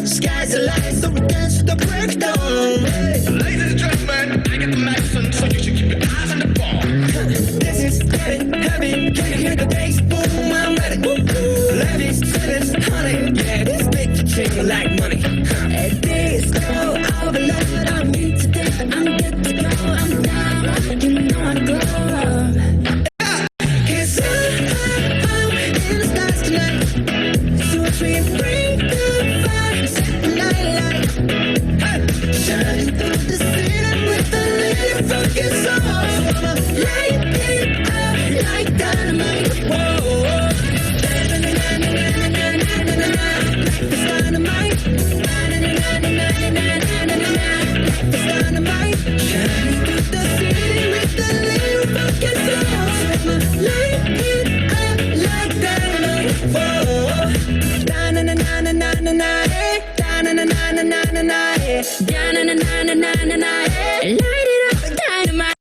Sky's the limit, so we dance to the break of dawn. Ladies and gentlemen, I got the medicine, so you should keep your eyes on the ball. This is getting heavy, can you hear the bass? Boom, I'm ready. Ladies, sellers, honey, yeah, this big ching like money. At this go overload, I'm here today, I'm good to go, I'm down, you know I'm good. Cause I'm in the stars tonight, so we bring the fire, set the night light. Hey, shining through the city with a little funky soul. Light it up like dynamite. Whoa, life is dynamite. Life is dynamite. Shining through the city with a little funky soul. Light it up like dynamite. Whoa, na-na-na-na-na-na-na, da-na-na-na-na-na-na, da-na-na-na-na-na-na, light it up like dynamite.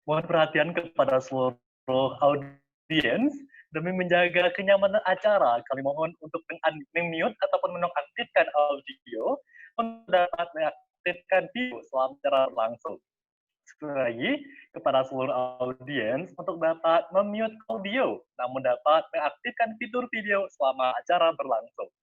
Mohon perhatian kepada seluruh audiens demi menjaga kenyamanan acara. Kami mohon untuk mute ataupun menonaktifkan audio untuk dapat mengaktifkan video selama acara berlangsung. Sekali lagi kepada seluruh audiens untuk dapat memute audio, namun dapat mengaktifkan fitur video selama acara berlangsung.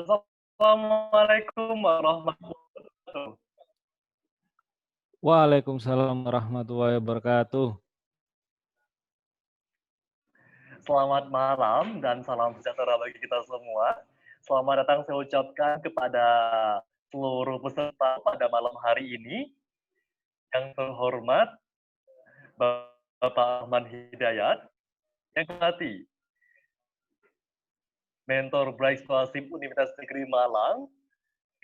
Assalamualaikum warahmatullahi wabarakatuh. Waalaikumsalam warahmatullahi wabarakatuh. Selamat malam dan salam sejahtera bagi kita semua. Selamat datang saya ucapkan kepada seluruh peserta pada malam hari ini. Yang terhormat Bapak Ahmad Hidayat, yang hormati Mentor Bright Scholarship Universitas Negeri Malang,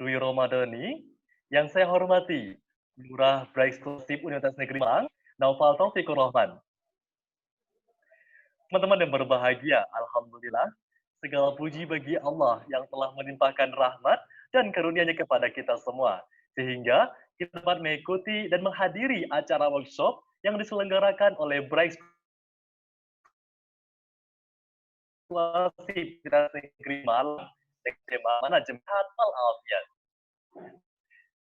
Dwi Romadhani, yang saya hormati Lurah Bright Scholarship Universitas Negeri Malang, Naufal Taufikur Rahman. Teman-teman yang berbahagia, Alhamdulillah, segala puji bagi Allah yang telah menimpahkan rahmat dan karunia-Nya kepada kita semua, sehingga kita dapat mengikuti dan menghadiri acara workshop yang diselenggarakan oleh Bright Scholarship Universitas Negeri Malang, tema Manajemen Al-Alfiyah.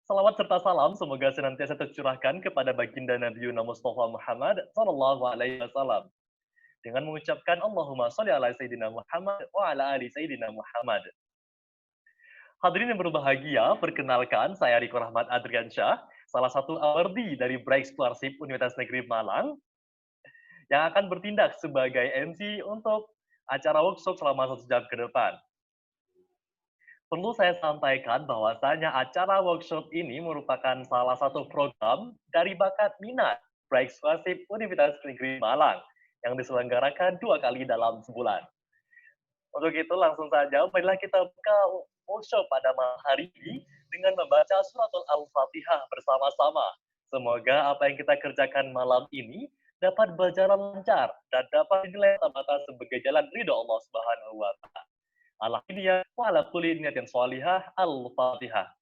Salawat serta salam semoga senantiasa tercurahkan kepada baginda Nabi Mustafa Muhammad sallallahu alaihi wasallam. Dengan mengucapkan Allahumma sholli ala Sayyidina Muhammad wa ala ali Sayyidina Muhammad. Hadirin yang berbahagia, perkenalkan saya Riko Rahmat Adriansyah, salah satu awardee dari Bright Scholarship Universitas Negeri Malang, yang akan bertindak sebagai MC untuk acara workshop selama 1 jam ke depan. Perlu saya sampaikan bahwasanya acara workshop ini merupakan salah satu program dari bakat minat Bright Scholarship Universitas Negeri Malang, yang diselenggarakan 2 kali dalam sebulan. Untuk itu langsung saja, marilah kita buka workshop pada malam hari ini dengan membaca suratul Al-Fatihah bersama-sama. Semoga apa yang kita kerjakan malam ini dapat berjalan lancar dan dapat dinilai mata sebagai jalan ridho Allah Subhanahu wa Ta'ala. Alhamdulillah wa ala kulli niyatin sholihah. Al-Fatihah.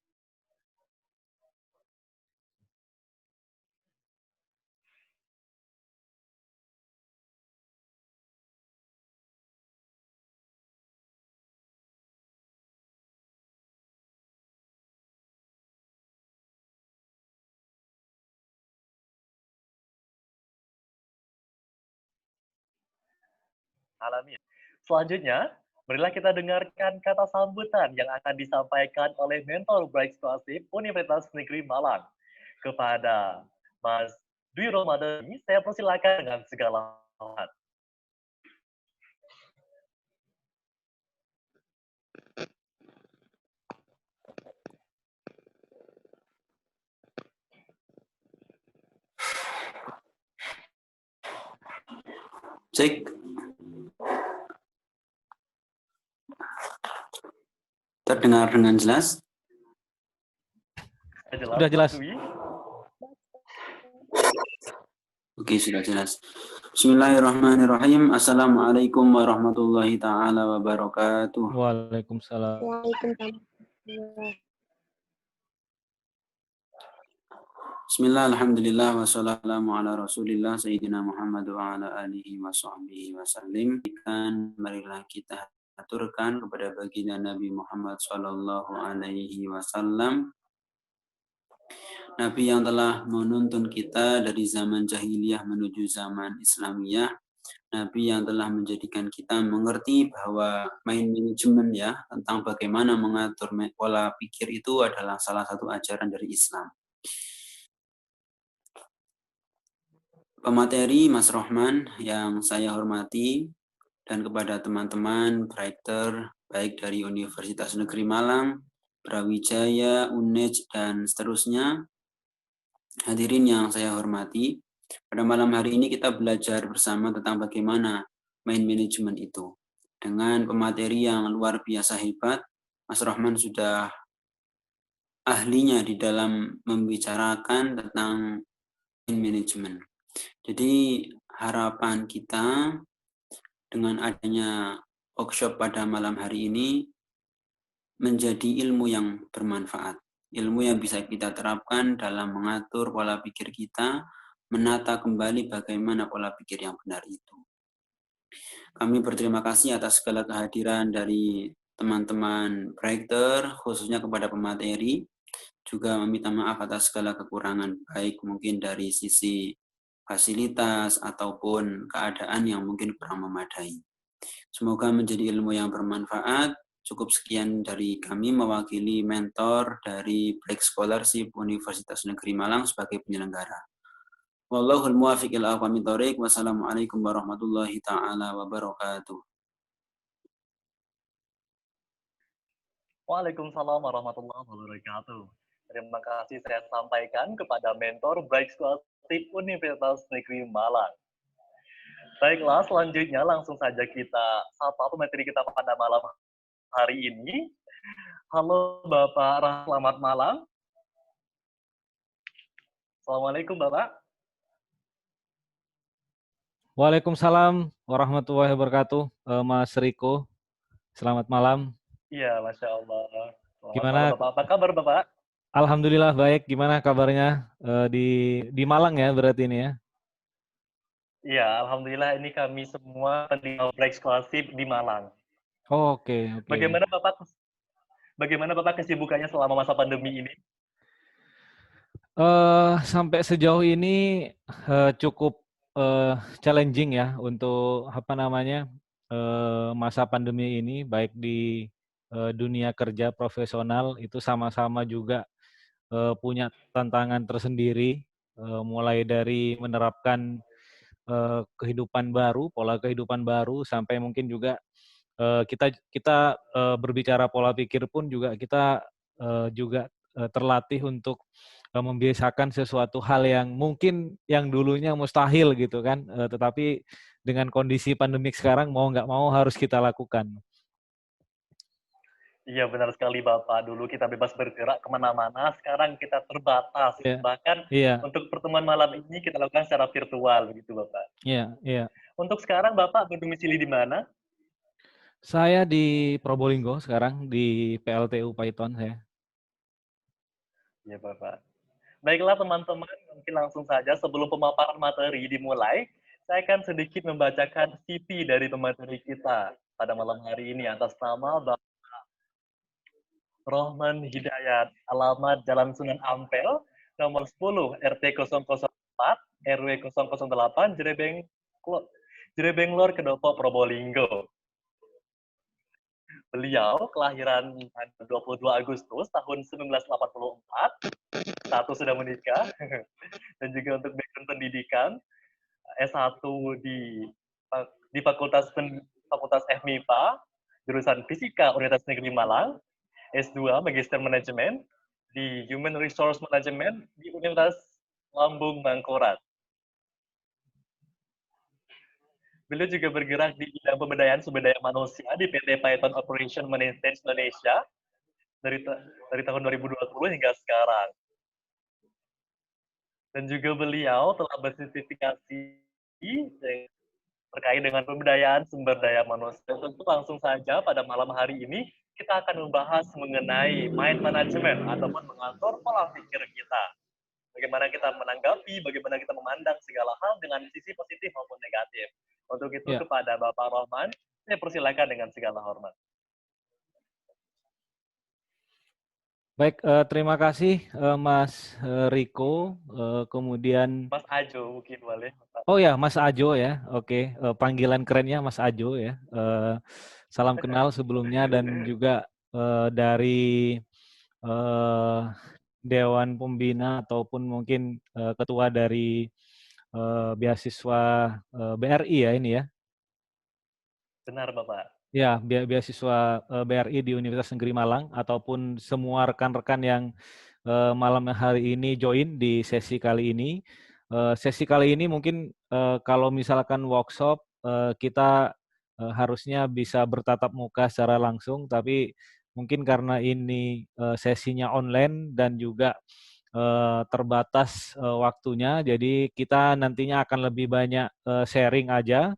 Alamin. Selanjutnya, marilah kita dengarkan kata sambutan yang akan disampaikan oleh mentor Bright Scholarship Universitas Negeri Malang kepada Mas Dwi Romadhani. Saya persilakan dengan segala hormat. Cek. Terdengar dengan jelas? Sudah jelas. Mas Dwi? Oke, sudah jelas. Bismillahirrahmanirrahim. Assalamualaikum warahmatullahi ta'ala wabarakatuh. Waalaikumsalam. Bismillah, alhamdulillah, wassalamu ala rasulillah, Sayyidina Muhammad wa ala alihi wa sahbihi wa sallim. Marilah kita aturkan kepada baginda Nabi Muhammad sallallahu alaihi wasallam, Nabi yang telah menuntun kita dari zaman jahiliyah menuju zaman Islamiyah, Nabi yang telah menjadikan kita mengerti bahwa main manajemen ya, tentang bagaimana mengatur pola pikir itu adalah salah satu ajaran dari Islam. Pemateri Mas Rohman yang saya hormati, dan kepada teman-teman Brighter baik dari Universitas Negeri Malang, Brawijaya, UNEJ, dan seterusnya. Hadirin yang saya hormati, pada malam hari ini kita belajar bersama tentang bagaimana main manajemen itu. Dengan pemateri yang luar biasa hebat, Mas Rohman sudah ahlinya di dalam membicarakan tentang main manajemen. Jadi harapan kita dengan adanya workshop pada malam hari ini menjadi ilmu yang bermanfaat. Ilmu yang bisa kita terapkan dalam mengatur pola pikir kita, menata kembali bagaimana pola pikir yang benar itu. Kami berterima kasih atas segala kehadiran dari teman-teman Brighter, khususnya kepada pemateri, juga meminta maaf atas segala kekurangan, baik mungkin dari sisi fasilitas ataupun keadaan yang mungkin kurang memadai. Semoga menjadi ilmu yang bermanfaat. Cukup sekian dari kami mewakili mentor dari Black Scholarship Universitas Negeri Malang sebagai penyelenggara. Wallahul muwaffiq ila aqwamit thoriq. Wassalamualaikum warahmatullahi taala wabarakatuh. Waalaikumsalam warahmatullahi wabarakatuh. Terima kasih saya sampaikan kepada mentor Bright Scholarship Universitas Negeri Malang. Baiklah, selanjutnya langsung saja kita sapa pemateri kita pada malam hari ini. Halo Bapak, selamat malam. Assalamualaikum Bapak. Waalaikumsalam warahmatullahi wabarakatuh. Mas Riko, selamat malam. Iya, Masya Allah. Selamat Gimana? malam Bapak. Apa kabar Bapak? Alhamdulillah baik. Gimana kabarnya di Malang ya berarti ini ya? Iya, Alhamdulillah ini kami semua penerima Black Scholarship di Malang. Oh, oke. Bagaimana Bapak kesibukannya selama masa pandemi ini? Sampai sejauh ini cukup challenging ya untuk masa pandemi ini, baik di dunia kerja profesional itu sama-sama juga punya tantangan tersendiri, mulai dari menerapkan kehidupan baru, pola kehidupan baru, sampai mungkin juga kita berbicara pola pikir pun juga kita juga terlatih untuk membiasakan sesuatu hal yang mungkin yang dulunya mustahil gitu kan, tetapi dengan kondisi pandemik sekarang mau nggak mau harus kita lakukan. Iya benar sekali Bapak, dulu kita bebas bergerak kemana-mana, sekarang kita terbatas. Yeah. Bahkan Yeah. untuk pertemuan malam ini kita lakukan secara virtual begitu Bapak. Iya, yeah. Untuk sekarang Bapak berdomisili di mana? Saya di Probolinggo sekarang, di PLTU Python saya. Iya Bapak. Baiklah teman-teman, mungkin langsung saja sebelum pemaparan materi dimulai, saya akan sedikit membacakan CV dari pemateri kita pada malam hari ini atas nama Bapak Rohman Hidayat, alamat Jalan Sunan Ampel, nomor 10, RT 004, RW 008, Jrebenglor Kedopo Probolinggo. Beliau kelahiran tanggal 22 Agustus tahun 1984, satu sudah menikah, dan juga untuk background pendidikan S1 di Fakultas FMIPA, jurusan Fisika Universitas Negeri Malang, S2 Magister Manajemen di Human Resource Management di Universitas Lambung Mangkurat. Beliau juga bergerak di bidang pemberdayaan sumber daya manusia di PT Python Operation Maintenance Indonesia dari tahun 2020 hingga sekarang. Dan juga beliau telah bersertifikasi terkait dengan pemberdayaan sumber daya manusia. Tentu langsung saja pada malam hari ini kita akan membahas mengenai mind management ataupun mengatur pola pikir kita. Bagaimana kita menanggapi, bagaimana kita memandang segala hal dengan sisi positif maupun negatif. Untuk itu kepada Bapak Rohman, saya persilakan dengan segala hormat. Baik, terima kasih Mas Riko. Kemudian Mas Ajo mungkin boleh. Oh ya, Mas Ajo ya. Oke, panggilan kerennya Mas Ajo ya. Salam kenal sebelumnya dan juga dari Dewan Pembina ataupun mungkin ketua dari beasiswa BRI ya ini ya. Benar Bapak. Ya, beasiswa BRI di Universitas Negeri Malang ataupun semua rekan-rekan yang malam hari ini join di sesi kali ini. Sesi kali ini mungkin kalau misalkan workshop kita harusnya bisa bertatap muka secara langsung, tapi mungkin karena ini sesinya online dan juga terbatas waktunya, jadi kita nantinya akan lebih banyak sharing aja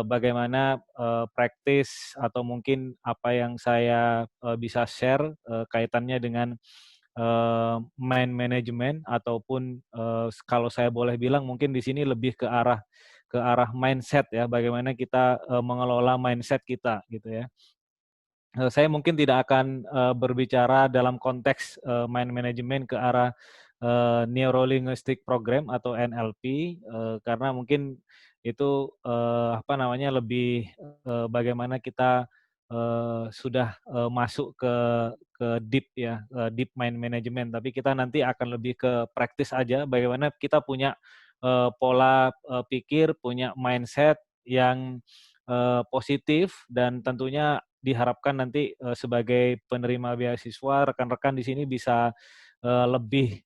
bagaimana praktis atau mungkin apa yang saya bisa share kaitannya dengan mind management ataupun kalau saya boleh bilang mungkin di sini lebih ke arah mindset ya, bagaimana kita mengelola mindset kita gitu ya. Saya mungkin tidak akan berbicara dalam konteks mind management ke arah neuro-linguistic program atau NLP karena mungkin itu lebih bagaimana kita sudah masuk ke deep ya, deep mind management, tapi kita nanti akan lebih ke praktis aja bagaimana kita punya pola pikir, punya mindset yang positif dan tentunya diharapkan nanti sebagai penerima beasiswa rekan-rekan di sini bisa lebih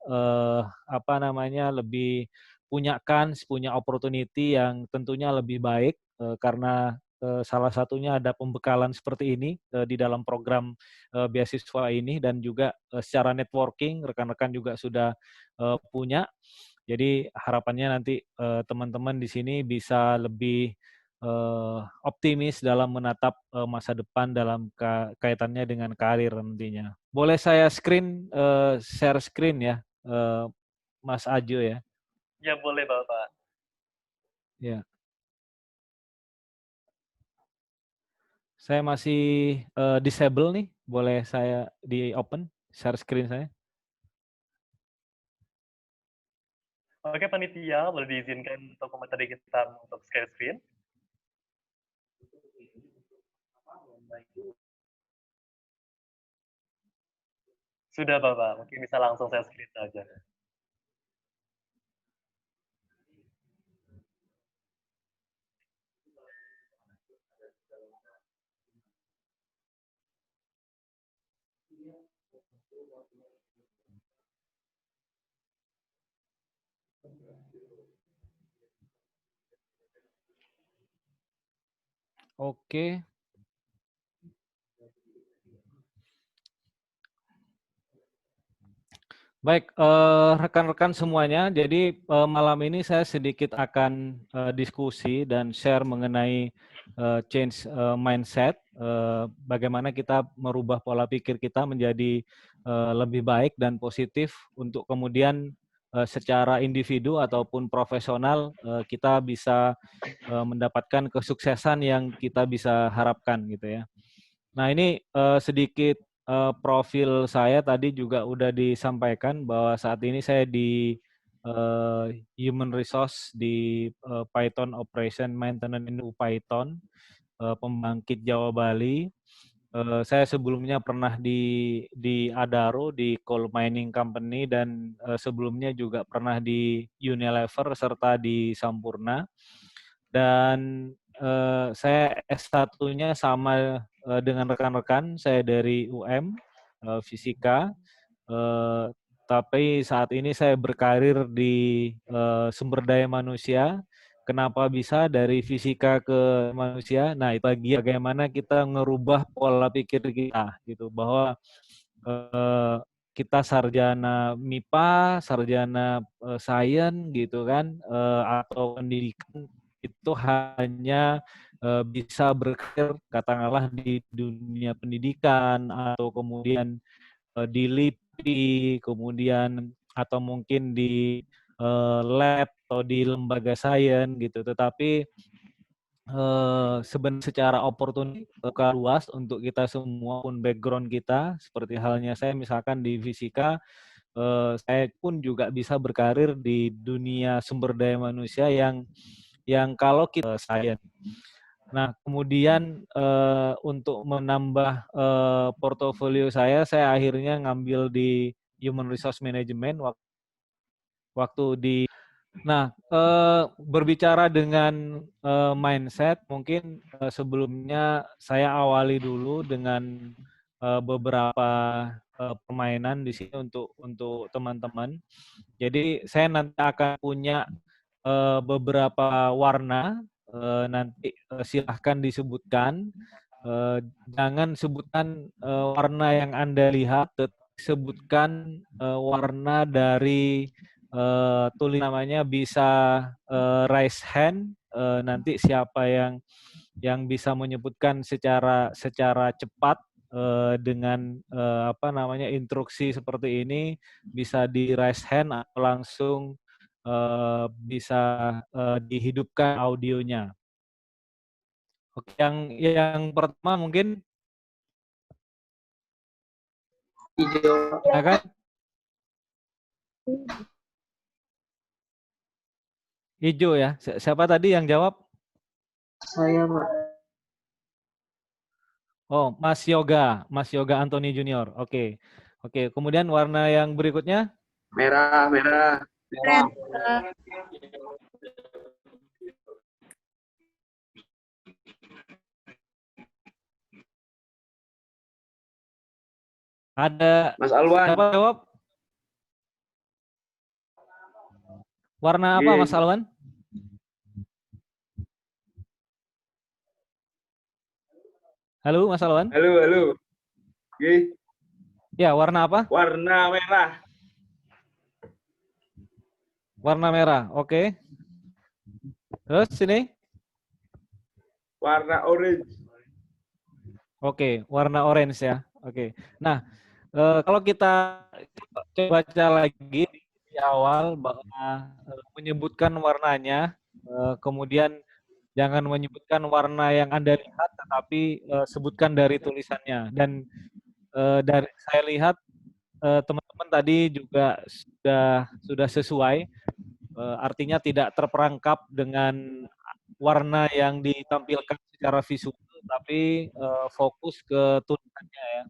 lebih punya kans, punya opportunity yang tentunya lebih baik karena salah satunya ada pembekalan seperti ini di dalam program beasiswa ini dan juga secara networking rekan-rekan juga sudah punya. Jadi harapannya nanti teman-teman di sini bisa lebih optimis dalam menatap masa depan dalam kaitannya dengan karir nantinya. Boleh saya share screen ya, Mas Ajo ya? Ya boleh Bapak. Ya. Saya masih disable nih, boleh saya di open share screen saya? Oke panitia, boleh diizinkan untuk komentar kita untuk share screen. Sudah Bapak, mungkin bisa langsung share screen saja. Oke. Baik, rekan-rekan semuanya, jadi malam ini saya sedikit akan diskusi dan share mengenai change mindset, bagaimana kita merubah pola pikir kita menjadi lebih baik dan positif untuk kemudian secara individu ataupun profesional kita bisa mendapatkan kesuksesan yang kita bisa harapkan gitu ya. Nah ini sedikit profil saya tadi juga udah disampaikan bahwa saat ini saya di Human Resource di Python Operation Maintenance in Python, pembangkit Jawa Bali. Saya sebelumnya pernah di Adaro, di Coal Mining Company, dan sebelumnya juga pernah di Unilever serta di Sampurna. Dan saya S1-nya sama dengan rekan-rekan, saya dari UM, Fisika. Tapi saat ini saya berkarir di sumber daya manusia. Kenapa bisa dari fisika ke manusia? Nah, itu lagi bagaimana kita ngerubah pola pikir kita gitu, bahwa kita sarjana MIPA, sarjana sains gitu kan, atau pendidikan itu hanya bisa berkarir katakanlah di dunia pendidikan atau kemudian di LIPI, kemudian atau mungkin di lab atau di lembaga sains gitu. Tetapi sebenarnya secara opportunity luas untuk kita semua pun background kita, seperti halnya saya misalkan di fisika, saya pun juga bisa berkarir di dunia sumber daya manusia yang kalau kita sains. Nah, kemudian untuk menambah portofolio saya akhirnya ngambil di Human Resource Management waktu di. Nah, berbicara dengan mindset, mungkin sebelumnya saya awali dulu dengan beberapa permainan di sini untuk teman-teman. Jadi saya nanti akan punya beberapa warna, nanti silahkan disebutkan. Jangan sebutkan warna yang Anda lihat, sebutkan warna dari tulis namanya, bisa raise hand, nanti siapa yang bisa menyebutkan secara cepat dengan apa namanya instruksi seperti ini, bisa di raise hand atau langsung bisa dihidupkan audionya. Oke, yang pertama mungkin Hijau. silakan. Hijau ya. Siapa tadi yang jawab? Saya, Pak. Oh, Mas Yoga Anthony Junior. Oke. Oke, kemudian warna yang berikutnya? Merah, merah. Merah. Ada Mas Alwan. siapa jawab? Warna apa, Mas Alwan? Halo, Mas Alwan? Halo, halo. Oke. Ya, warna apa? Warna merah. Warna merah, oke. Terus sini? Warna orange. Oke, warna orange ya. Oke. Nah, kalau kita coba baca lagi di awal bahwa menyebutkan warnanya, kemudian jangan menyebutkan warna yang Anda lihat, tetapi sebutkan dari tulisannya. Dan dari saya lihat teman-teman tadi juga sudah sesuai, artinya tidak terperangkap dengan warna yang ditampilkan secara visual, tapi fokus ke tulisannya ya.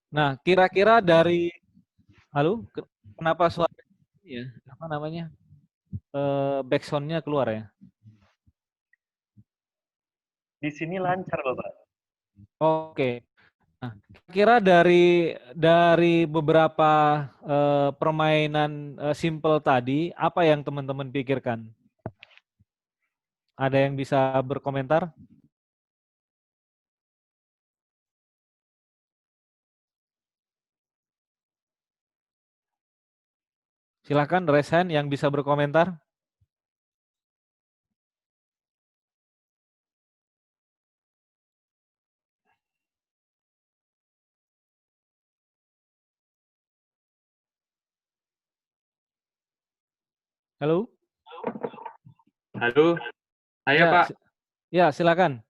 Nah, kira-kira dari, halo, kenapa suara ya, apa namanya, backsound-nya keluar ya? Di sini lancar, Bapak. Oke. Nah, kira dari beberapa permainan simple tadi, apa yang teman-teman pikirkan? Ada yang bisa berkomentar? Silakan raise hand yang bisa berkomentar. Halo? Halo, saya Ya, Pak. Ya, silakan.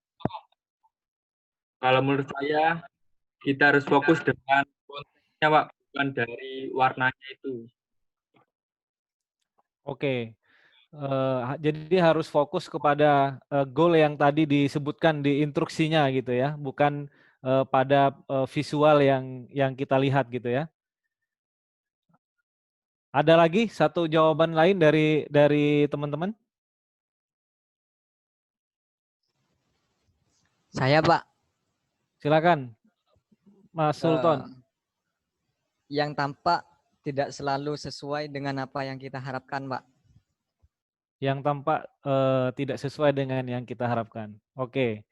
Kalau menurut saya, kita harus fokus dengan kontennya Pak, bukan dari warnanya itu. Oke. Jadi harus fokus kepada goal yang tadi disebutkan di instruksinya gitu ya, bukan pada visual yang kita lihat gitu ya. Ada lagi satu jawaban lain dari teman-teman? Saya, Pak, Silakan, Mas Sultan. yang tampak tidak selalu sesuai dengan apa yang kita harapkan, Pak. Yang tampak tidak sesuai dengan yang kita harapkan. Oke.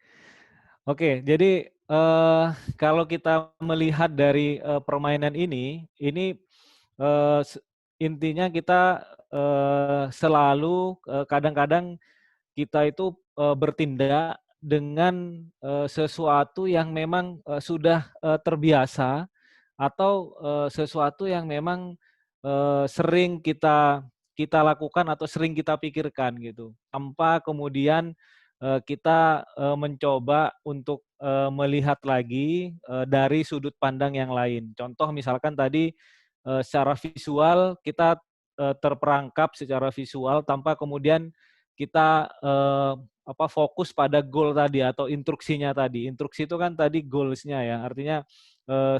Oke, jadi kalau kita melihat dari permainan ini intinya kita selalu kadang-kadang kita itu bertindak dengan sesuatu yang memang sudah terbiasa atau sesuatu yang memang sering kita lakukan atau sering kita pikirkan gitu, tanpa kemudian kita mencoba untuk melihat lagi dari sudut pandang yang lain. Contoh misalkan tadi secara visual kita terperangkap secara visual tanpa kemudian kita fokus pada goal tadi atau instruksinya tadi. Instruksi itu kan tadi goals-nya ya. Artinya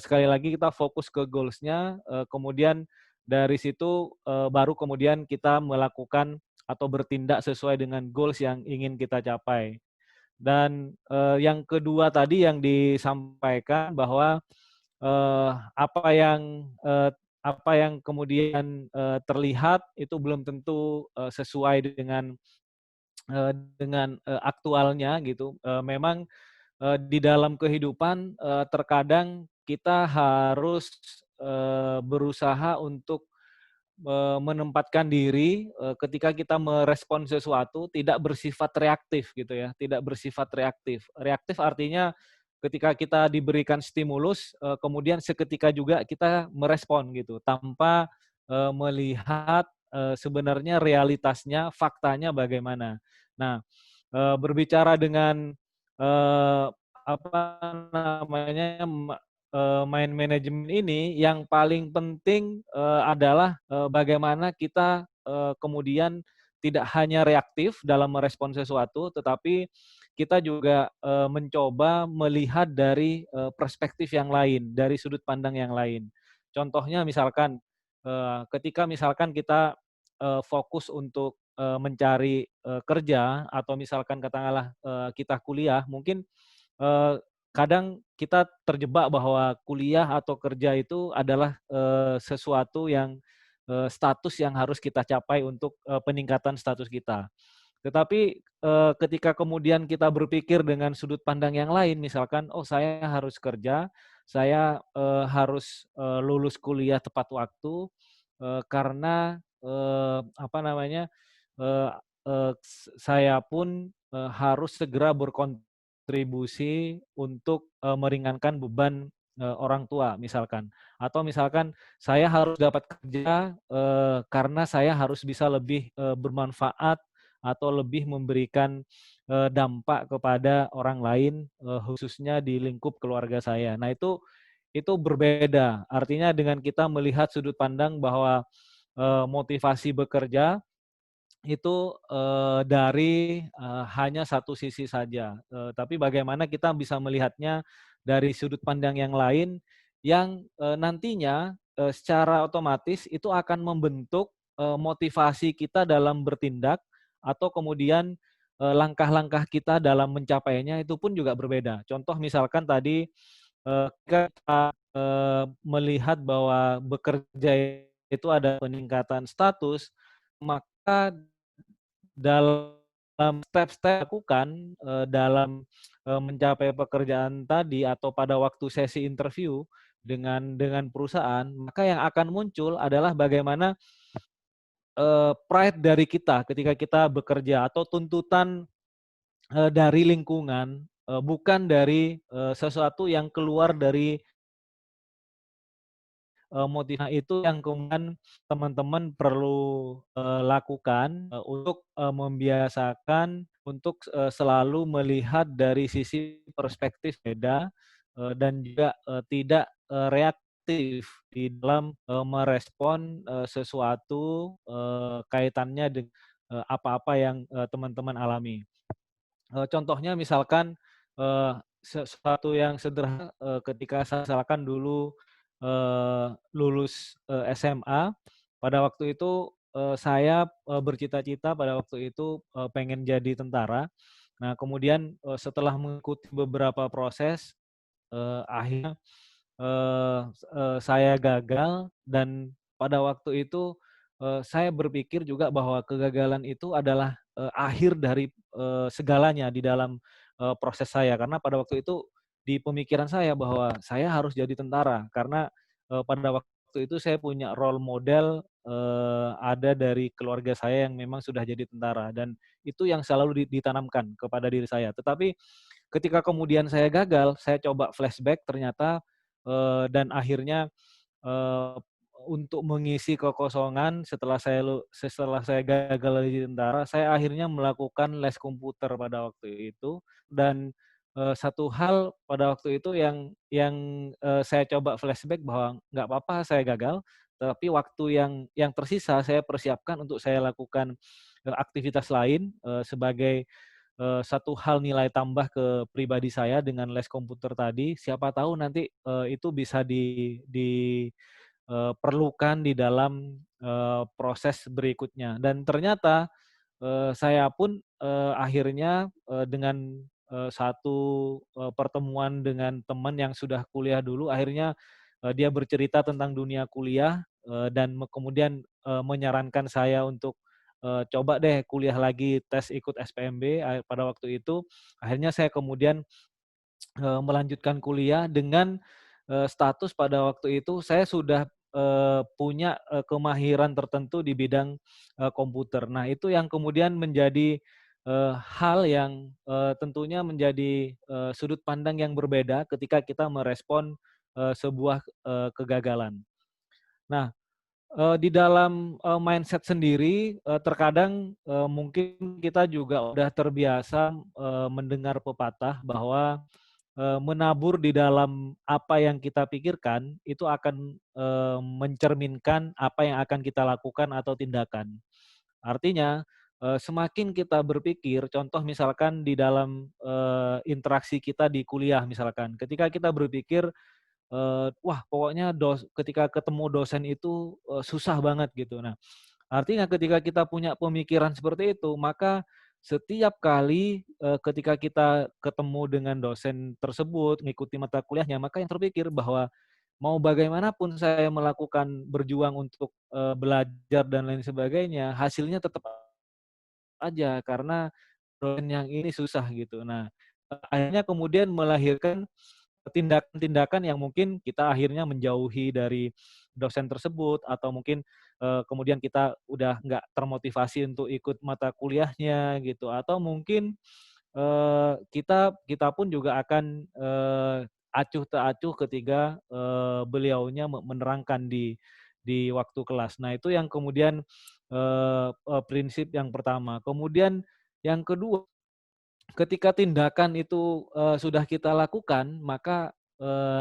sekali lagi kita fokus ke goals-nya, kemudian dari situ baru kemudian kita melakukan atau bertindak sesuai dengan goals yang ingin kita capai. Dan yang kedua tadi yang disampaikan bahwa apa yang kemudian terlihat itu belum tentu sesuai dengan aktualnya gitu. Memang di dalam kehidupan terkadang kita harus berusaha untuk menempatkan diri ketika kita merespon sesuatu tidak bersifat reaktif gitu ya, tidak bersifat reaktif. Reaktif artinya ketika kita diberikan stimulus kemudian seketika juga kita merespon gitu tanpa melihat sebenarnya realitasnya, faktanya bagaimana. Nah, berbicara dengan apa namanya main manajemen ini yang paling penting adalah bagaimana kita kemudian tidak hanya reaktif dalam merespon sesuatu, tetapi kita juga mencoba melihat dari perspektif yang lain, dari sudut pandang yang lain. Contohnya misalkan ketika misalkan kita fokus untuk mencari kerja atau misalkan katakanlah kita kuliah, mungkin kadang kita terjebak bahwa kuliah atau kerja itu adalah sesuatu yang status yang harus kita capai untuk peningkatan status kita. Tetapi ketika kemudian kita berpikir dengan sudut pandang yang lain, misalkan, oh saya harus kerja, saya harus lulus kuliah tepat waktu karena apa namanya saya pun harus segera berkontribusi untuk meringankan beban orang tua misalkan, atau misalkan saya harus dapat kerja karena saya harus bisa lebih bermanfaat atau lebih memberikan dampak kepada orang lain khususnya di lingkup keluarga saya. Nah, itu berbeda. Artinya dengan kita melihat sudut pandang bahwa motivasi bekerja itu dari hanya satu sisi saja, tapi bagaimana kita bisa melihatnya dari sudut pandang yang lain yang nantinya secara otomatis itu akan membentuk motivasi kita dalam bertindak atau kemudian langkah-langkah kita dalam mencapainya itu pun juga berbeda. Contoh misalkan tadi kita melihat bahwa bekerja itu ada peningkatan status, maka dalam step-step lakukan dalam mencapai pekerjaan tadi atau pada waktu sesi interview dengan perusahaan, maka yang akan muncul adalah bagaimana pride dari kita ketika kita bekerja atau tuntutan dari lingkungan, bukan dari sesuatu yang keluar dari motivasi itu yang kemudian teman-teman perlu lakukan untuk membiasakan untuk selalu melihat dari sisi perspektif beda dan juga tidak reaktif aktif di dalam merespon sesuatu kaitannya dengan apa-apa yang teman-teman alami. Contohnya misalkan sesuatu yang sederhana ketika saya misalkan dulu lulus SMA, pada waktu itu saya bercita-cita pada waktu itu pengen jadi tentara. Nah, kemudian setelah mengikuti beberapa proses, akhirnya saya gagal dan pada waktu itu saya berpikir juga bahwa kegagalan itu adalah akhir dari segalanya di dalam proses saya. Karena pada waktu itu di pemikiran saya bahwa saya harus jadi tentara karena pada waktu itu saya punya role model ada dari keluarga saya yang memang sudah jadi tentara dan itu yang selalu ditanamkan kepada diri saya. Tetapi ketika kemudian saya gagal, saya coba flashback ternyata dan akhirnya eee, untuk mengisi kekosongan setelah saya gagal jadi tentara, saya akhirnya melakukan les komputer pada waktu itu dan satu hal pada waktu itu yang saya coba flashback bahwa nggak apa-apa saya gagal, tapi waktu yang tersisa saya persiapkan untuk saya lakukan aktivitas lain sebagai satu hal nilai tambah ke pribadi saya dengan les komputer tadi, siapa tahu nanti itu bisa perlukan di dalam proses berikutnya. Dan ternyata saya pun akhirnya dengan satu pertemuan dengan teman yang sudah kuliah dulu, akhirnya dia bercerita tentang dunia kuliah dan kemudian menyarankan saya untuk coba deh kuliah lagi tes ikut SPMB pada waktu itu. Akhirnya saya kemudian melanjutkan kuliah dengan status pada waktu itu saya sudah punya kemahiran tertentu di bidang komputer. Nah, itu yang kemudian menjadi hal yang tentunya menjadi sudut pandang yang berbeda ketika kita merespon sebuah kegagalan. Nah, di dalam mindset sendiri terkadang mungkin kita juga udah terbiasa mendengar pepatah bahwa menabur di dalam apa yang kita pikirkan itu akan mencerminkan apa yang akan kita lakukan atau tindakan. Artinya semakin kita berpikir, contoh misalkan di dalam interaksi kita di kuliah misalkan, ketika kita berpikir wah pokoknya ketika ketemu dosen itu susah banget gitu. Nah, artinya ketika kita punya pemikiran seperti itu, maka setiap kali ketika kita ketemu dengan dosen tersebut, mengikuti mata kuliahnya, maka yang terpikir bahwa mau bagaimanapun saya melakukan berjuang untuk belajar dan lain sebagainya, hasilnya tetap aja karena dosen yang ini susah gitu. Nah, akhirnya kemudian melahirkan tindakan-tindakan yang mungkin kita akhirnya menjauhi dari dosen tersebut atau mungkin kemudian kita udah nggak termotivasi untuk ikut mata kuliahnya gitu atau mungkin kita pun juga akan acuh tak acuh ketika beliaunya menerangkan di waktu kelas. Nah, itu yang kemudian prinsip yang pertama. Kemudian yang kedua, ketika tindakan itu sudah kita lakukan, maka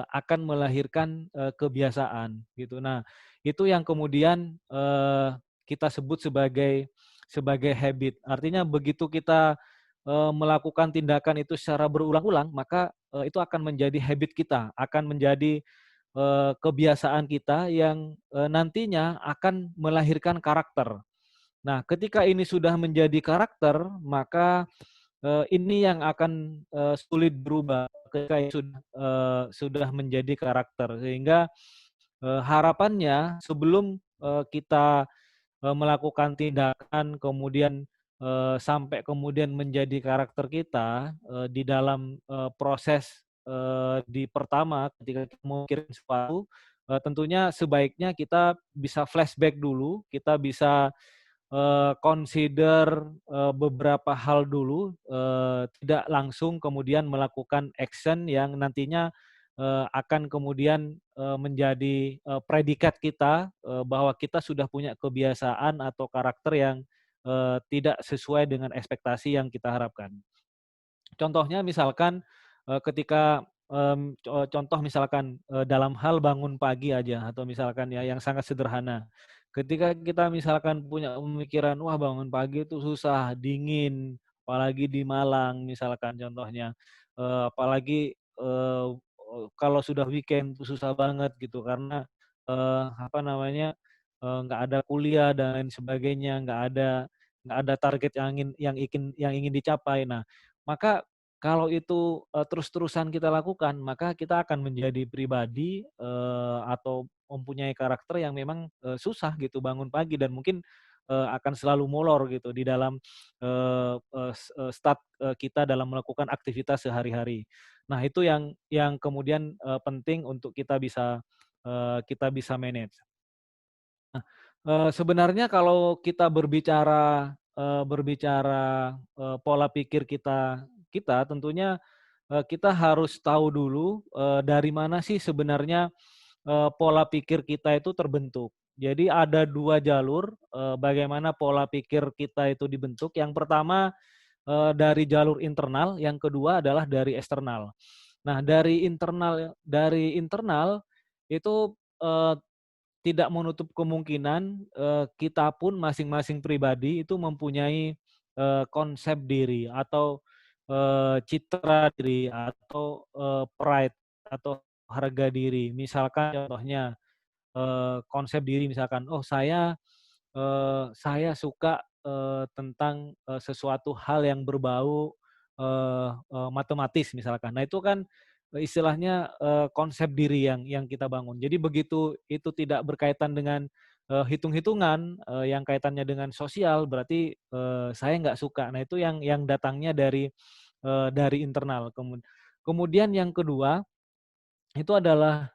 akan melahirkan kebiasaan gitu. Nah, itu yang kemudian kita sebut sebagai habit. Artinya begitu kita melakukan tindakan itu secara berulang-ulang, maka itu akan menjadi habit kita, akan menjadi kebiasaan kita yang nantinya akan melahirkan karakter. Nah, ketika ini sudah menjadi karakter, maka ini yang akan sulit berubah ketika sudah menjadi karakter. Sehingga harapannya sebelum kita melakukan tindakan kemudian sampai kemudian menjadi karakter kita di dalam proses di pertama ketika kita memikirkan sesuatu, tentunya sebaiknya kita bisa flashback dulu, kita bisa consider beberapa hal dulu, tidak langsung kemudian melakukan action yang nantinya akan kemudian menjadi predikat kita bahwa kita sudah punya kebiasaan atau karakter yang tidak sesuai dengan ekspektasi yang kita harapkan. Contohnya misalkan ketika contoh misalkan dalam hal bangun pagi aja atau misalkan ya yang sangat sederhana. Ketika kita misalkan punya pemikiran, wah bangun pagi itu susah, dingin, apalagi di Malang misalkan contohnya, apalagi kalau sudah weekend tuh susah banget gitu karena apa namanya nggak ada kuliah dan lain sebagainya, nggak ada target yang ingin dicapai. Nah, maka kalau itu, terus-terusan kita lakukan, maka kita akan menjadi pribadi, atau mempunyai karakter yang memang, susah gitu bangun pagi dan mungkin, akan selalu molor gitu di dalam, start, kita dalam melakukan aktivitas sehari-hari. Nah itu yang kemudian, penting untuk kita bisa manage. Sebenarnya kalau kita berbicara pola pikir kita tentunya, kita harus tahu dulu, dari mana sih sebenarnya, pola pikir kita itu terbentuk. Jadi ada 2 jalur, bagaimana pola pikir kita itu dibentuk. Yang pertama, dari jalur internal, yang kedua adalah dari eksternal. Nah dari internal itu, tidak menutup kemungkinan, kita pun masing-masing pribadi itu mempunyai, konsep diri atau, citra diri atau, pride atau harga diri. Misalkan contohnya, konsep diri misalkan, "Oh saya suka, tentang, sesuatu hal yang berbau, matematis," misalkan. Nah itu kan, istilahnya, konsep diri yang kita bangun. Jadi begitu itu tidak berkaitan dengan, hitung-hitungan, yang kaitannya dengan sosial, berarti, saya nggak suka. Nah itu yang datangnya dari internal. Kemudian yang kedua, itu adalah,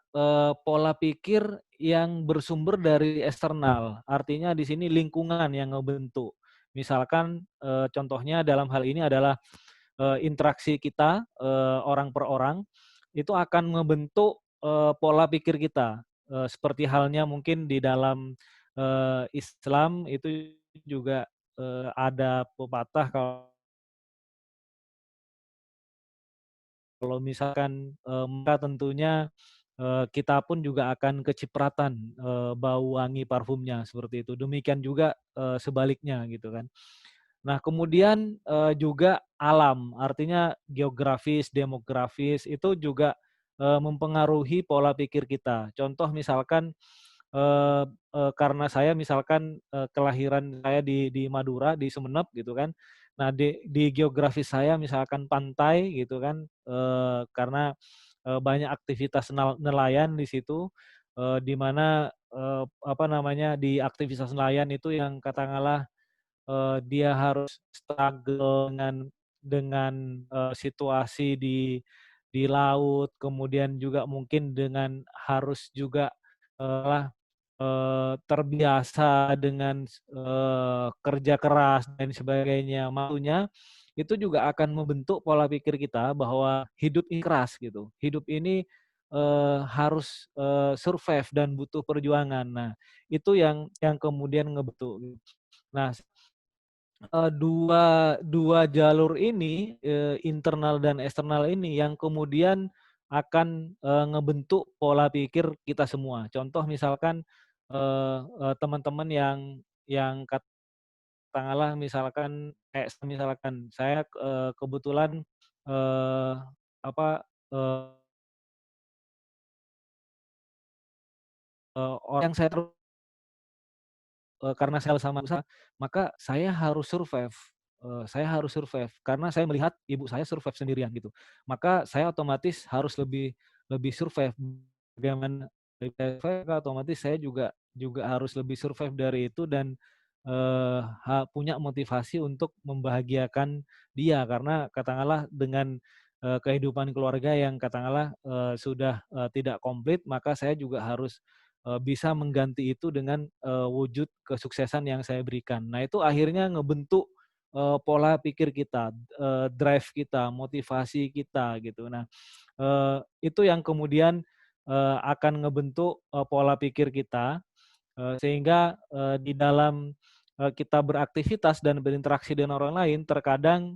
pola pikir yang bersumber dari eksternal. Artinya di sini lingkungan yang ngebentuk. Misalkan, contohnya dalam hal ini adalah, interaksi kita, orang per orang, itu akan ngebentuk, pola pikir kita. Seperti halnya mungkin di dalam, Islam itu juga, ada pepatah kalau misalkan, maka tentunya, kita pun juga akan kecipratan, bau wangi parfumnya, seperti itu. Demikian juga, sebaliknya gitu kan. Nah kemudian, juga alam, artinya geografis, demografis, itu juga, mempengaruhi pola pikir kita. Contoh misalkan, eee karena saya misalkan, kelahiran saya di Madura, di Sumenep gitu kan. Nah di geografis saya misalkan pantai gitu kan, karena, banyak aktivitas nelayan di situ, di mana, apa namanya, di aktivitas nelayan itu yang katakanlah, dia harus struggle dengan, situasi di laut, kemudian juga mungkin dengan harus juga, terbiasa dengan kerja keras dan sebagainya. Maksudnya itu juga akan membentuk pola pikir kita bahwa hidup ini keras gitu. Hidup ini, harus, survive dan butuh perjuangan. Nah, itu yang kemudian ngebentuk. Nah, dua jalur ini, internal dan eksternal ini yang kemudian akan, ngebentuk pola pikir kita semua. Contoh misalkan, teman-teman yang katakanlah misalkan kayak misalkan saya, kebetulan, eee, apa, eee orang yang saya karena sel sama usaha, maka saya harus survive karena saya melihat ibu saya survive sendirian gitu. Maka saya otomatis harus lebih lebih survive. Bagaimana lebih survive, otomatis saya juga harus lebih survive dari itu dan, punya motivasi untuk membahagiakan dia. Karena katakanlah dengan, kehidupan keluarga yang katakanlah, sudah, tidak komplit, maka saya juga harus bisa mengganti itu dengan, wujud kesuksesan yang saya berikan. Nah itu akhirnya ngebentuk, pola pikir kita, drive kita, motivasi kita gitu. Nah, itu yang kemudian, akan ngebentuk, pola pikir kita, sehingga, di dalam kita beraktivitas dan berinteraksi dengan orang lain, terkadang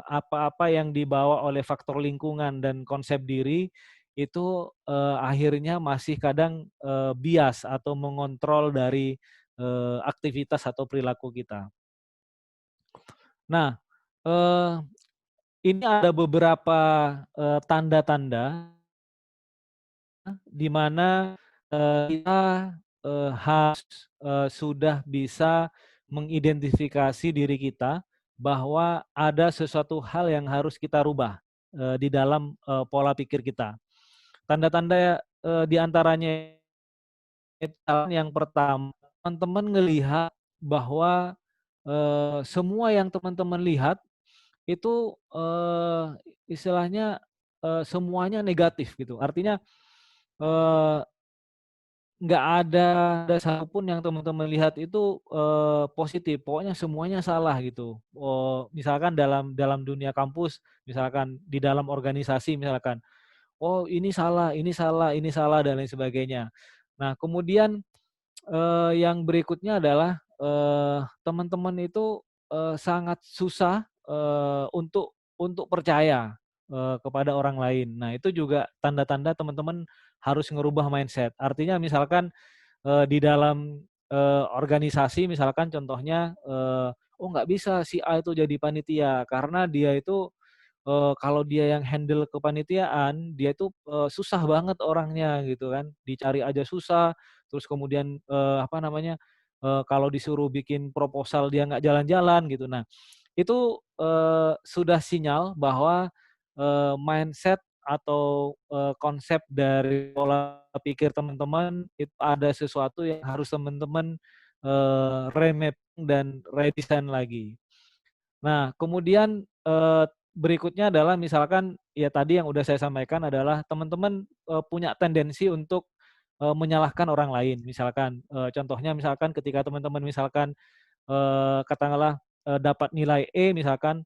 apa-apa yang dibawa oleh faktor lingkungan dan konsep diri itu akhirnya masih kadang bias atau mengontrol dari aktivitas atau perilaku kita. Nah, ini ada beberapa tanda-tanda di mana kita harus sudah bisa mengidentifikasi diri kita bahwa ada sesuatu hal yang harus kita rubah di dalam pola pikir kita. Tanda-tanda di antaranya yang pertama, teman-teman ngelihat bahwa semua yang teman-teman lihat itu istilahnya semuanya negatif gitu. Artinya nggak ada satupun yang teman-teman lihat itu positif. Pokoknya semuanya salah gitu. Misalkan dalam dunia kampus, misalkan di dalam organisasi, misalkan, oh ini salah, ini salah, ini salah dan lain sebagainya. Nah kemudian yang berikutnya adalah teman-teman itu sangat susah untuk percaya kepada orang lain. Nah itu juga tanda-tanda teman-teman harus ngerubah mindset. Artinya misalkan di dalam organisasi, misalkan contohnya, oh nggak bisa si A itu jadi panitia karena dia itu kalau dia yang handle kepanitiaan, dia itu susah banget orangnya gitu kan, dicari aja susah, terus kemudian apa namanya, kalau disuruh bikin proposal dia nggak jalan-jalan gitu. Nah, itu sudah sinyal bahwa mindset atau konsep dari pola pikir teman-teman itu ada sesuatu yang harus teman-teman remapping dan redesign lagi. Nah, kemudian berikutnya adalah misalkan ya tadi yang udah saya sampaikan adalah teman-teman punya tendensi untuk menyalahkan orang lain. Misalkan contohnya misalkan ketika teman-teman misalkan katakanlah dapat nilai E misalkan,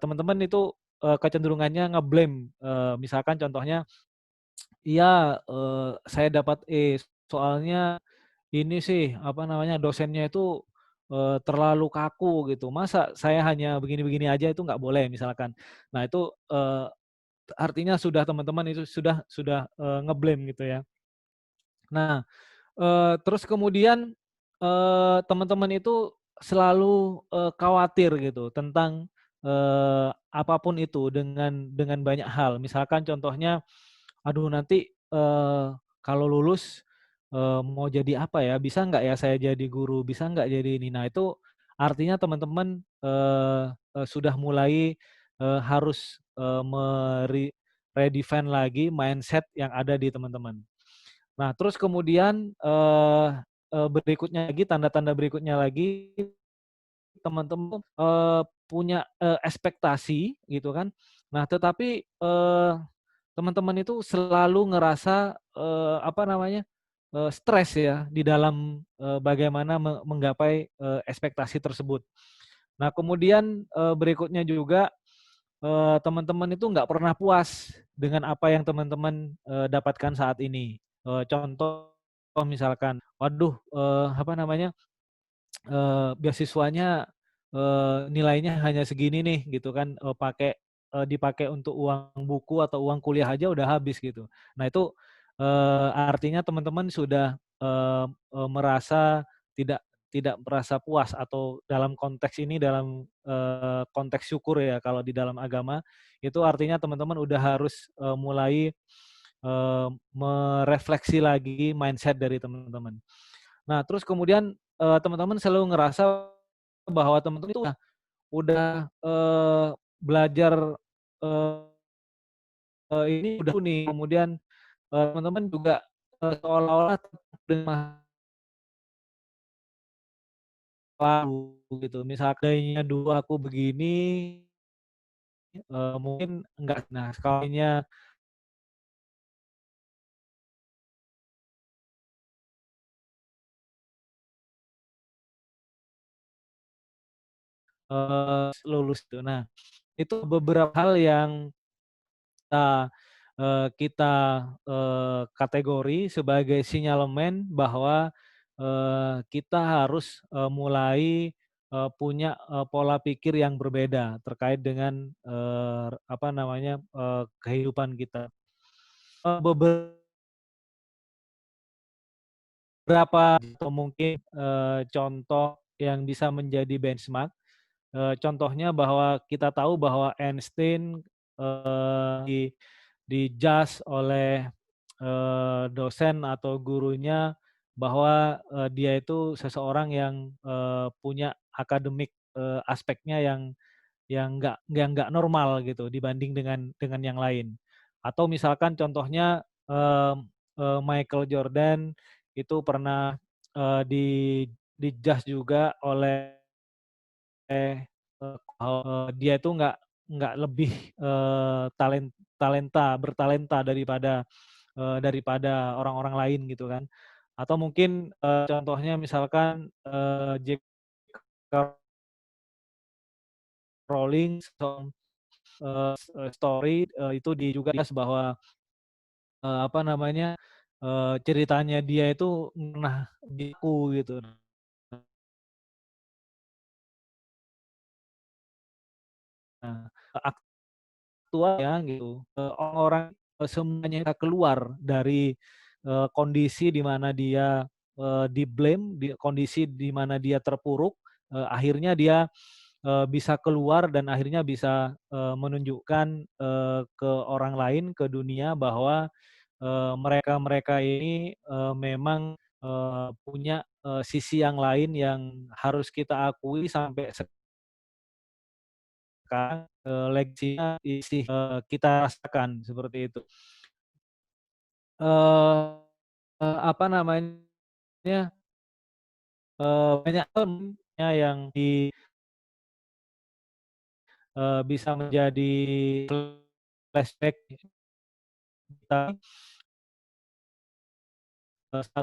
teman-teman itu kecenderungannya nge-blame, misalkan contohnya, "Iya, saya dapat E, soalnya ini sih, apa namanya, dosennya itu, terlalu kaku gitu, masa saya hanya begini-begini aja itu nggak boleh?" Misalkan. Nah itu, artinya sudah teman-teman itu sudah nge-blame gitu ya. Nah, terus kemudian, teman-teman itu selalu khawatir gitu tentang apa itu dengan banyak hal. Misalkan contohnya, "Aduh nanti, kalau lulus, mau jadi apa ya? Bisa nggak ya saya jadi guru? Bisa nggak jadi ini?" Nah itu artinya teman-teman sudah mulai harus redefine lagi mindset yang ada di teman-teman. Nah, terus kemudian berikutnya lagi, tanda-tanda berikutnya lagi, teman-teman punya ekspektasi gitu kan. Nah, tetapi teman-teman itu selalu ngerasa apa namanya, stres ya di dalam bagaimana menggapai ekspektasi tersebut. Nah, kemudian berikutnya juga teman-teman itu nggak pernah puas dengan apa yang teman-teman dapatkan saat ini. Contoh misalkan, waduh, apa namanya, beasiswanya nilainya hanya segini nih gitu kan, dipakai untuk uang buku atau uang kuliah aja udah habis gitu. Nah itu artinya teman-teman sudah merasa tidak tidak merasa puas atau dalam konteks ini dalam konteks syukur ya kalau di dalam agama, itu artinya teman-teman udah harus mulai merefleksi lagi mindset dari teman-teman. Nah, terus kemudian teman-teman selalu ngerasa bahwa teman-teman itu udah belajar ini udah nih, kemudian teman-teman juga seolah-olah dengan lalu gitu. Misalnya dulu aku begini, mungkin enggak. Nah, sekalinya lulus tuh. Nah, itu beberapa hal yang kita kategori sebagai sinyalemen bahwa kita harus mulai punya pola pikir yang berbeda terkait dengan apa namanya kehidupan kita. Beberapa atau mungkin contoh yang bisa menjadi benchmark. Contohnya bahwa kita tahu bahwa Einstein di-judge oleh dosen atau gurunya bahwa dia itu seseorang yang punya akademik aspeknya yang nggak normal gitu dibanding dengan yang lain. Atau misalkan contohnya Michael Jordan itu pernah di-judge juga oleh dia itu nggak lebih bertalenta daripada orang-orang lain gitu kan. Atau mungkin contohnya misalkan J.K. Rowling story itu juga jelas bahwa apa namanya ceritanya dia itu pernah buku gitu. Nah, aktual ya gitu. Orang-orang semuanya keluar dari kondisi di mana dia di-blame, di kondisi di mana dia terpuruk, akhirnya dia bisa keluar dan akhirnya bisa menunjukkan ke orang lain, ke dunia bahwa mereka-mereka ini memang punya sisi yang lain yang harus kita akui sampai sekarang, legasinya masih kita rasakan seperti itu. Apa namanya, banyak yang bisa menjadi flashback kita.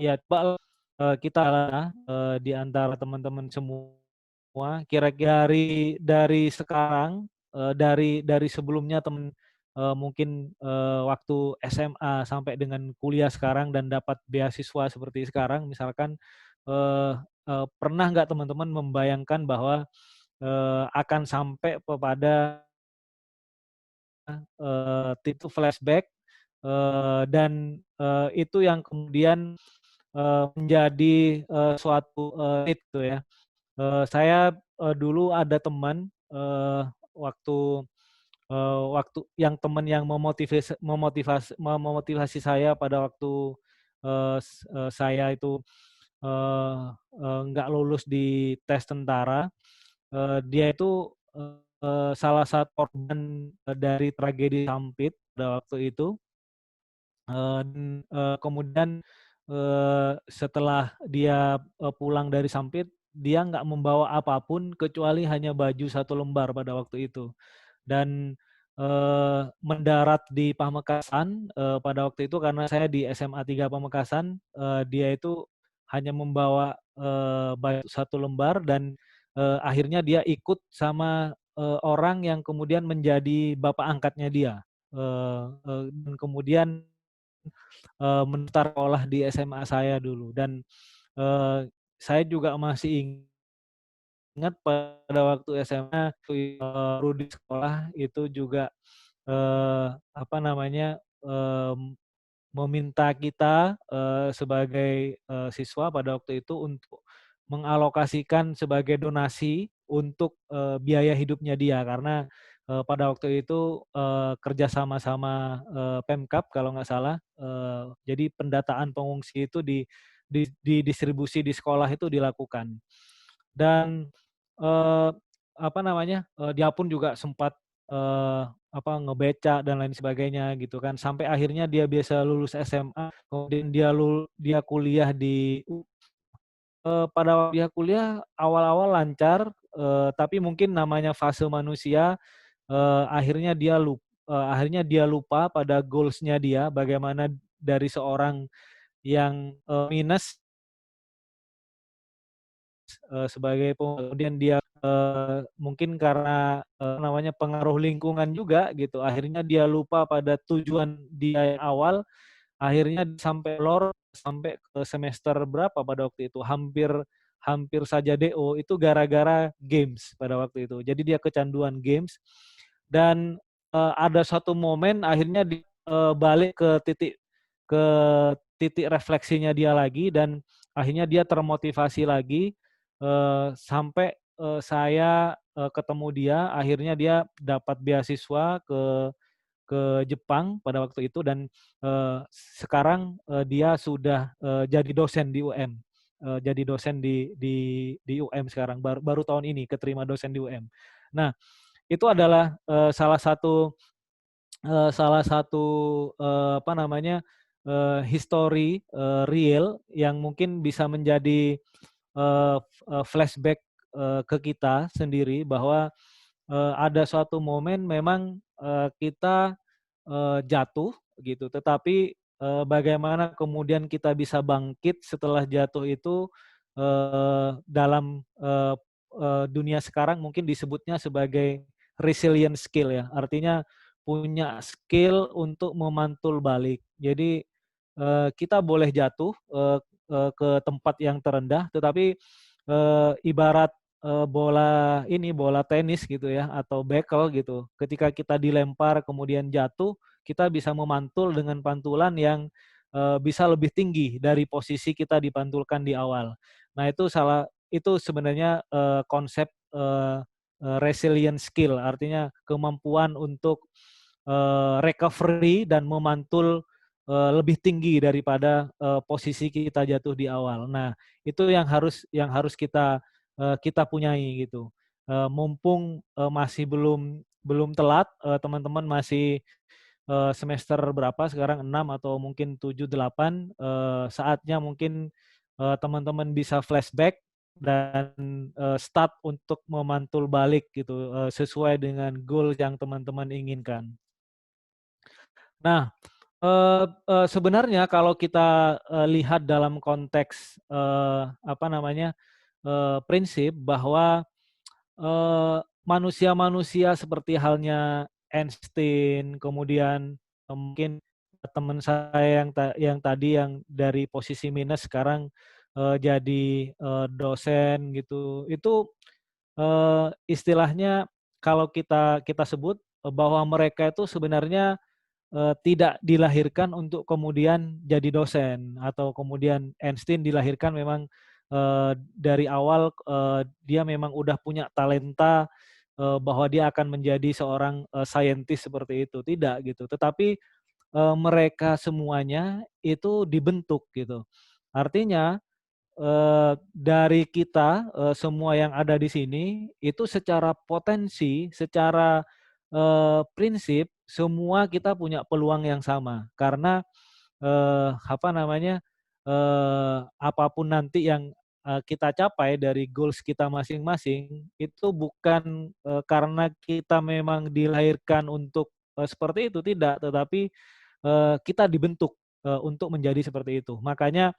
Ya coba kita di antara teman-teman semua kira-kira dari sekarang, dari sebelumnya mungkin waktu SMA sampai dengan kuliah sekarang dan dapat beasiswa seperti sekarang misalkan, pernah nggak teman-teman membayangkan bahwa akan sampai kepada titik flashback, dan itu yang kemudian menjadi suatu itu ya. Saya dulu ada teman waktu yang teman yang memotivasi saya pada waktu saya itu nggak lulus di tes tentara. Dia itu salah satu korban dari tragedi Sampit pada waktu itu. Kemudian setelah dia pulang dari Sampit, dia nggak membawa apapun kecuali hanya baju 1 lembar pada waktu itu. Dan mendarat di Pamekasan pada waktu itu karena saya di SMA 3 Pamekasan, dia itu hanya membawa baju 1 lembar dan akhirnya dia ikut sama orang yang kemudian menjadi bapak angkatnya dia. Dan kemudian mendaftar sekolah di SMA saya dulu dan saya juga masih ingat pada waktu SMA guru di sekolah itu juga apa namanya meminta kita sebagai siswa pada waktu itu untuk mengalokasikan sebagai donasi untuk biaya hidupnya dia karena pada waktu itu kerja sama-sama Pemkab kalau nggak salah, jadi pendataan pengungsi itu didistribusi di sekolah itu dilakukan. Dan apa namanya, dia pun juga sempat ngebeca dan lain sebagainya gitu kan, sampai akhirnya dia bisa lulus SMA, kemudian dia kuliah pada waktu dia kuliah awal-awal lancar, tapi mungkin namanya fase manusia, akhirnya dia lupa pada goals-nya dia, bagaimana dari seorang yang minus sebagai kemudian dia mungkin karena namanya pengaruh lingkungan juga gitu, akhirnya dia lupa pada tujuan dia yang awal, akhirnya sampai lor sampai ke semester berapa pada waktu itu, hampir saja DO itu gara-gara games pada waktu itu. Jadi dia kecanduan games dan ada satu momen akhirnya balik ke titik refleksinya dia lagi dan akhirnya dia termotivasi lagi sampai saya ketemu dia, akhirnya dia dapat beasiswa ke Jepang pada waktu itu dan sekarang dia sudah jadi dosen di UM, jadi dosen di UM sekarang baru tahun ini keterima dosen di UM. Nah itu adalah salah satu apa namanya history real yang mungkin bisa menjadi flashback ke kita sendiri bahwa ada suatu momen memang kita jatuh gitu, tetapi bagaimana kemudian kita bisa bangkit setelah jatuh itu dalam dunia sekarang mungkin disebutnya sebagai resilient skill ya, artinya punya skill untuk memantul balik. Jadi kita boleh jatuh ke tempat yang terendah, tetapi ibarat bola tenis gitu ya atau bekel gitu. Ketika kita dilempar kemudian jatuh, kita bisa memantul dengan pantulan yang bisa lebih tinggi dari posisi kita dipantulkan di awal. Nah, itu sebenarnya konsep resilient skill, artinya kemampuan untuk recovery dan memantul lebih tinggi daripada posisi kita jatuh di awal. Nah, itu yang harus kita punyai gitu. Mumpung masih belum telat, teman-teman masih semester berapa sekarang 6 atau mungkin 7 8 saatnya mungkin teman-teman bisa flashback dan start untuk memantul balik gitu sesuai dengan goal yang teman-teman inginkan. Nah, sebenarnya kalau kita lihat dalam konteks apa namanya prinsip bahwa manusia-manusia seperti halnya Einstein, kemudian mungkin teman saya yang tadi yang dari posisi minus sekarang jadi dosen gitu, itu istilahnya kalau kita sebut bahwa mereka itu sebenarnya tidak dilahirkan untuk kemudian jadi dosen atau kemudian Einstein dilahirkan memang dari awal dia memang udah punya talenta bahwa dia akan menjadi seorang scientist seperti itu, tidak gitu. Tetapi mereka semuanya itu dibentuk gitu. Artinya dari kita semua yang ada di sini itu secara potensi, secara prinsip semua kita punya peluang yang sama karena apa namanya apapun nanti yang kita capai dari goals kita masing-masing itu bukan karena kita memang dilahirkan untuk seperti itu, tidak, tetapi kita dibentuk untuk menjadi seperti itu. Makanya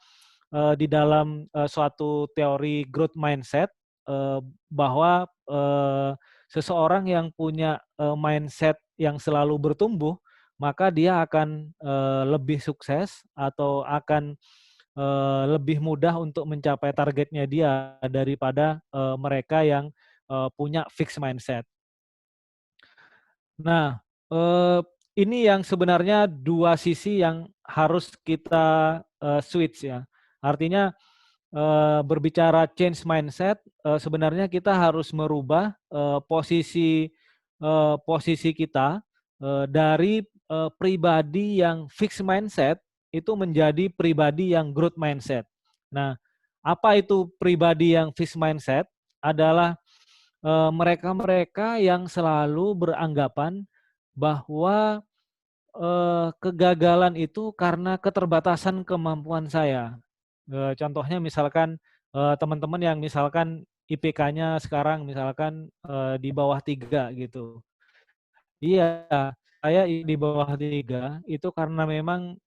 di dalam suatu teori growth mindset bahwa seseorang yang punya mindset yang selalu bertumbuh, maka dia akan lebih sukses atau akan lebih mudah untuk mencapai targetnya dia daripada mereka yang punya fixed mindset. Nah, ini yang sebenarnya dua sisi yang harus kita switch ya. Artinya berbicara change mindset, sebenarnya kita harus merubah posisi kita dari pribadi yang fixed mindset itu menjadi pribadi yang growth mindset. Nah, apa itu pribadi yang fixed mindset? Adalah mereka-mereka yang selalu beranggapan bahwa kegagalan itu karena keterbatasan kemampuan saya. Contohnya misalkan teman-teman yang misalkan IPK-nya sekarang misalkan di bawah 3 gitu. Iya, saya di bawah 3 itu karena memang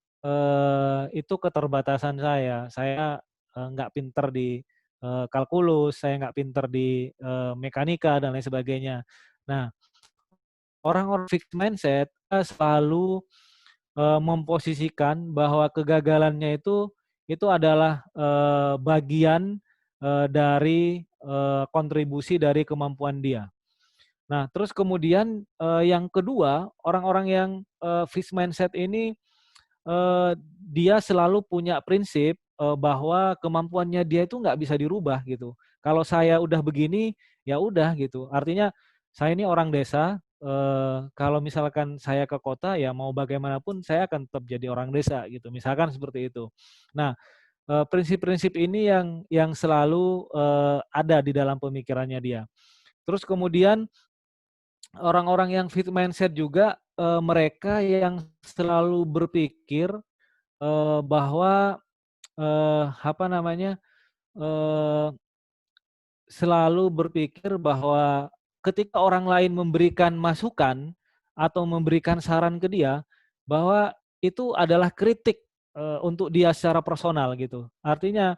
itu keterbatasan saya. Saya nggak pinter di kalkulus, saya nggak pinter di mekanika dan lain sebagainya. Nah, orang-orang fixed mindset selalu memposisikan bahwa kegagalannya itu itu adalah bagian dari kontribusi dari kemampuan dia. Nah, terus kemudian yang kedua, orang-orang yang fixed mindset ini dia selalu punya prinsip bahwa kemampuannya dia itu nggak bisa dirubah gitu. Kalau saya udah begini, ya udah gitu. Artinya saya ini orang desa, kalau misalkan saya ke kota ya mau bagaimanapun saya akan tetap jadi orang desa gitu. Misalkan seperti itu. Nah, prinsip-prinsip ini yang selalu ada di dalam pemikirannya dia. Terus kemudian orang-orang yang fixed mindset juga mereka yang selalu berpikir bahwa apa namanya, eee, selalu berpikir bahwa ketika orang lain memberikan masukan atau memberikan saran ke dia, bahwa itu adalah kritik untuk dia secara personal gitu. Artinya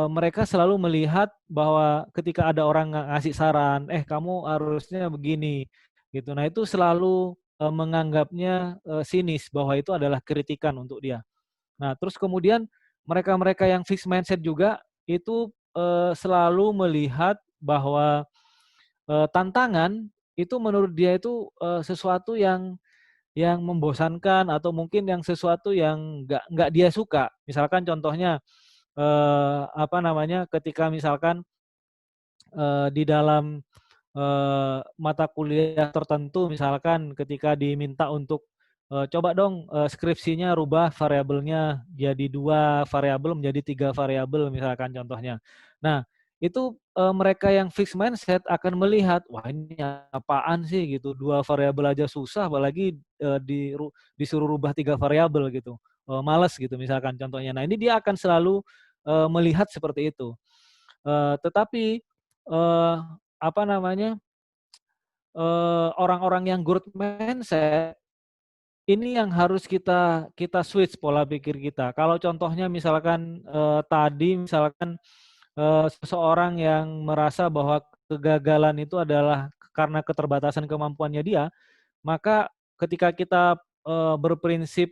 mereka selalu melihat bahwa ketika ada orang ngasih saran, "Eh, kamu harusnya begini," gitu. Nah, itu selalu menganggapnya sinis bahwa itu adalah kritikan untuk dia. Nah, terus kemudian mereka-mereka yang fixed mindset juga itu selalu melihat bahwa tantangan itu menurut dia itu sesuatu yang membosankan atau mungkin yang sesuatu yang nggak dia suka. Misalkan contohnya apa namanya, ketika misalkan di dalam mata kuliah tertentu misalkan ketika diminta untuk, "Coba dong, skripsinya rubah variabelnya jadi 2 variabel menjadi 3 variabel," misalkan contohnya. Nah, itu, mereka yang fixed mindset akan melihat, "Wah, ini apaan sih," gitu, 2 variabel aja susah apalagi, disuruh rubah 3 variabel gitu, males gitu misalkan contohnya. Nah, ini dia akan selalu, melihat seperti itu. Tetapi, apa namanya, orang-orang yang growth mindset, ini yang harus kita kita switch pola pikir kita. Kalau contohnya misalkan, tadi misalkan, seseorang yang merasa bahwa kegagalan itu adalah karena keterbatasan kemampuannya dia, maka ketika kita, berprinsip,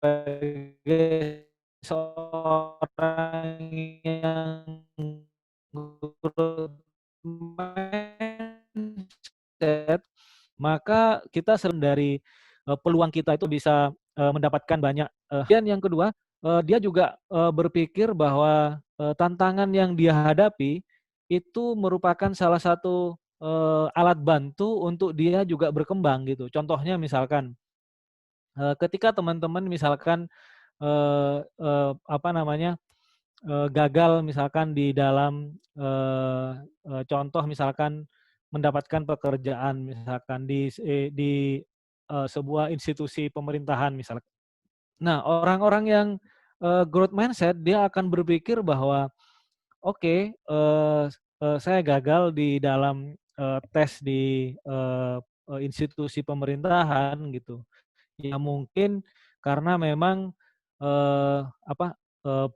sebagai seorang yang growth mindset, maka kita dari peluang kita itu bisa mendapatkan banyak. Dan yang kedua, dia juga berpikir bahwa tantangan yang dia hadapi itu merupakan salah satu alat bantu untuk dia juga berkembang gitu. Contohnya misalkan ketika teman-teman misalkan apa namanya, gagal misalkan di dalam contoh misalkan mendapatkan pekerjaan misalkan di sebuah institusi pemerintahan misalkan. Nah, orang-orang yang growth mindset dia akan berpikir bahwa, "Oke, saya gagal di dalam tes di institusi pemerintahan," gitu. Ya mungkin karena memang apa, eee,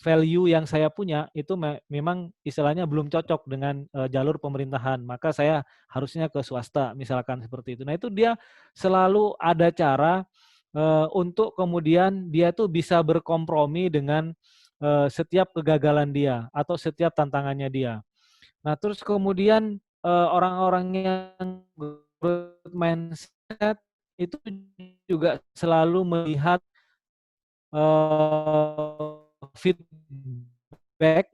value yang saya punya itu memang istilahnya belum cocok dengan jalur pemerintahan, maka saya harusnya ke swasta, misalkan seperti itu. Nah, itu dia selalu ada cara untuk kemudian dia tuh bisa berkompromi dengan setiap kegagalan dia atau setiap tantangannya dia. Nah, terus kemudian orang-orang yang growth mindset itu juga selalu melihat feedback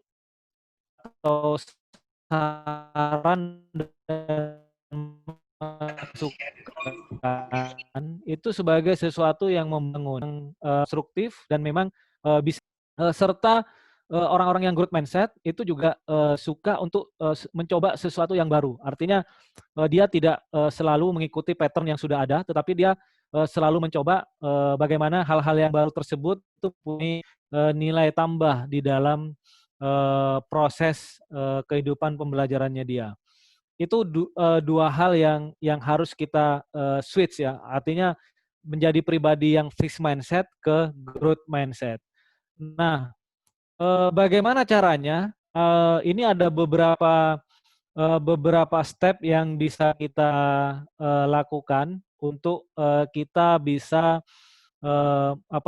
atau saran dan masukan itu sebagai sesuatu yang membangun, konstruktif dan memang bisa serta orang-orang yang growth mindset itu juga suka untuk mencoba sesuatu yang baru. Artinya dia tidak selalu mengikuti pattern yang sudah ada, tetapi dia selalu mencoba bagaimana hal-hal yang baru tersebut itu punya nilai tambah di dalam proses kehidupan pembelajarannya dia. Itu dua hal yang harus kita switch ya, artinya menjadi pribadi yang fixed mindset ke growth mindset. Nah, bagaimana caranya? Ini ada beberapa step yang bisa kita lakukan untuk kita bisa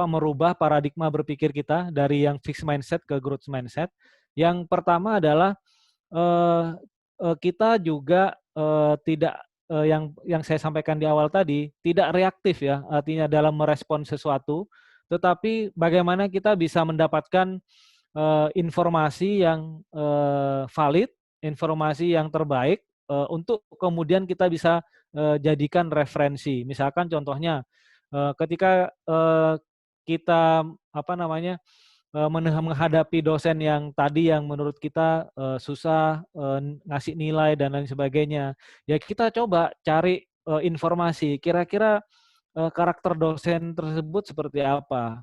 merubah paradigma berpikir kita dari yang fixed mindset ke growth mindset. Yang pertama adalah kita juga tidak yang saya sampaikan di awal tadi tidak reaktif ya, artinya dalam merespon sesuatu, tetapi bagaimana kita bisa mendapatkan informasi yang valid, informasi yang terbaik untuk kemudian kita bisa jadikan referensi. Misalkan contohnya ketika kita menghadapi dosen yang tadi yang menurut kita susah ngasih nilai dan lain sebagainya, ya kita coba cari informasi kira-kira karakter dosen tersebut seperti apa.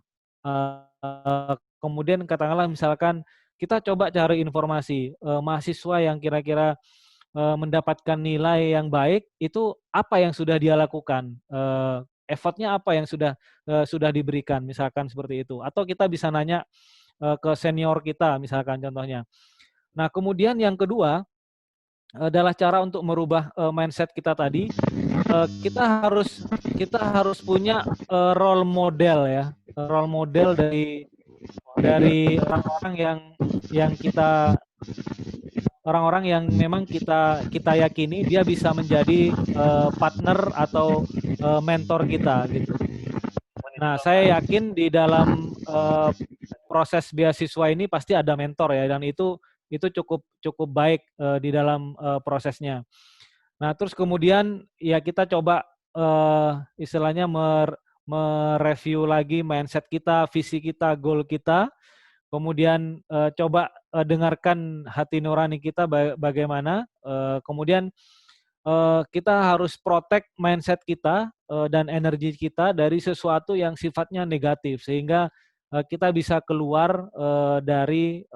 Kemudian katakanlah misalkan kita coba cari informasi mahasiswa yang kira-kira mendapatkan nilai yang baik itu apa yang sudah dia lakukan, effortnya apa yang sudah diberikan, misalkan seperti itu. Atau kita bisa nanya ke senior kita, misalkan contohnya. Nah, kemudian yang kedua adalah cara untuk merubah mindset kita tadi. Kita harus punya role model ya, role model dari orang-orang yang memang kita yakini dia bisa menjadi partner atau mentor kita gitu. Nah, saya yakin di dalam proses beasiswa ini pasti ada mentor ya, dan itu cukup baik di dalam prosesnya. Nah, terus kemudian ya kita coba istilahnya mereview lagi mindset kita, visi kita, goal kita. Kemudian coba dengarkan hati nurani kita bagaimana. Kemudian kita harus protect mindset kita dan energi kita dari sesuatu yang sifatnya negatif sehingga kita bisa keluar dari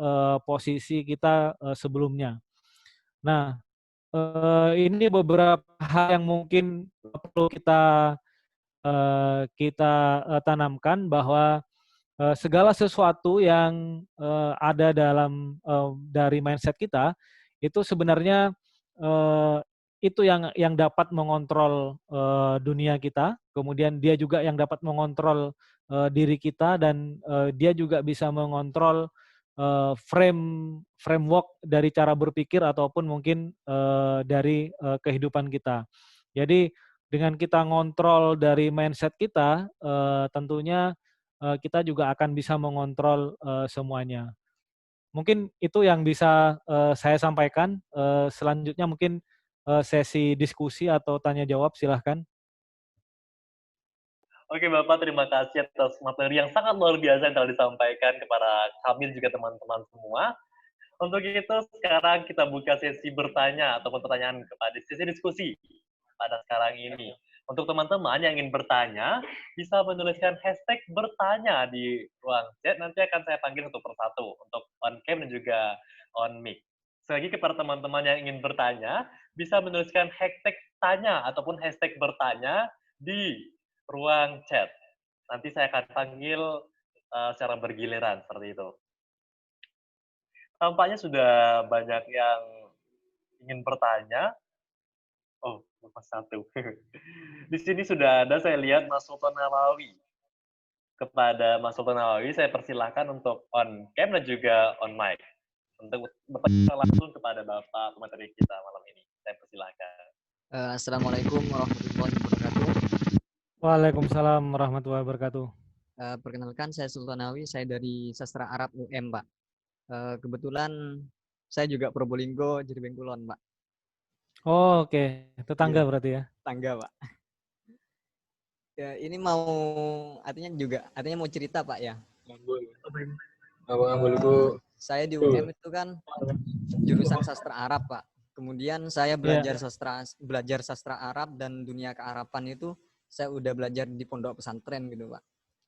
posisi kita sebelumnya. Nah, ini beberapa hal yang mungkin perlu kita tanamkan bahwa segala sesuatu yang ada dalam dari mindset kita itu sebenarnya itu yang dapat mengontrol dunia kita, kemudian dia juga yang dapat mengontrol diri kita, dan dia juga bisa mengontrol framework dari cara berpikir ataupun mungkin dari kehidupan kita. Jadi dengan kita ngontrol dari mindset kita, tentunya kita juga akan bisa mengontrol semuanya. Mungkin itu yang bisa saya sampaikan. Selanjutnya mungkin sesi diskusi atau tanya jawab, silahkan. Oke Bapak, terima kasih atas materi yang sangat luar biasa yang telah disampaikan kepada kami dan juga teman-teman semua. Untuk itu sekarang kita buka sesi bertanya ataupun pertanyaan kepada sesi diskusi pada sekarang ini. Untuk teman-teman yang ingin bertanya, bisa menuliskan hashtag bertanya di ruang chat. Nanti akan saya panggil satu persatu untuk on cam dan juga on mic. Sekali lagi kepada teman-teman yang ingin bertanya, bisa menuliskan hashtag tanya ataupun hashtag bertanya di ruang chat. Nanti saya akan panggil secara bergiliran seperti itu. Tampaknya sudah banyak yang ingin bertanya. Oh, Mas satu. Di sini sudah ada, saya lihat Mas Sultan Nawawi. Kepada Mas Sultan Nawawi, saya persilahkan untuk on cam dan juga on mic. Untuk bertanya langsung kepada Bapak pemateri kita malam ini. Saya persilahkan. Assalamualaikum warahmatullahi wabarakatuh. Waalaikumsalam warahmatullahi wabarakatuh. Perkenalkan, saya Sultan Nawawi, saya dari Sastra Arab UM, Pak. Kebetulan saya juga Probolinggo, jadi Bengkulon, Pak. Oh, oke. Tetangga berarti ya? Tangga, Pak. Ya, ini artinya mau cerita, Pak ya. Saya di UM itu kan jurusan sastra Arab, Pak. Kemudian saya belajar sastra Arab dan dunia kearapan itu saya udah belajar di pondok pesantren gitu, Pak.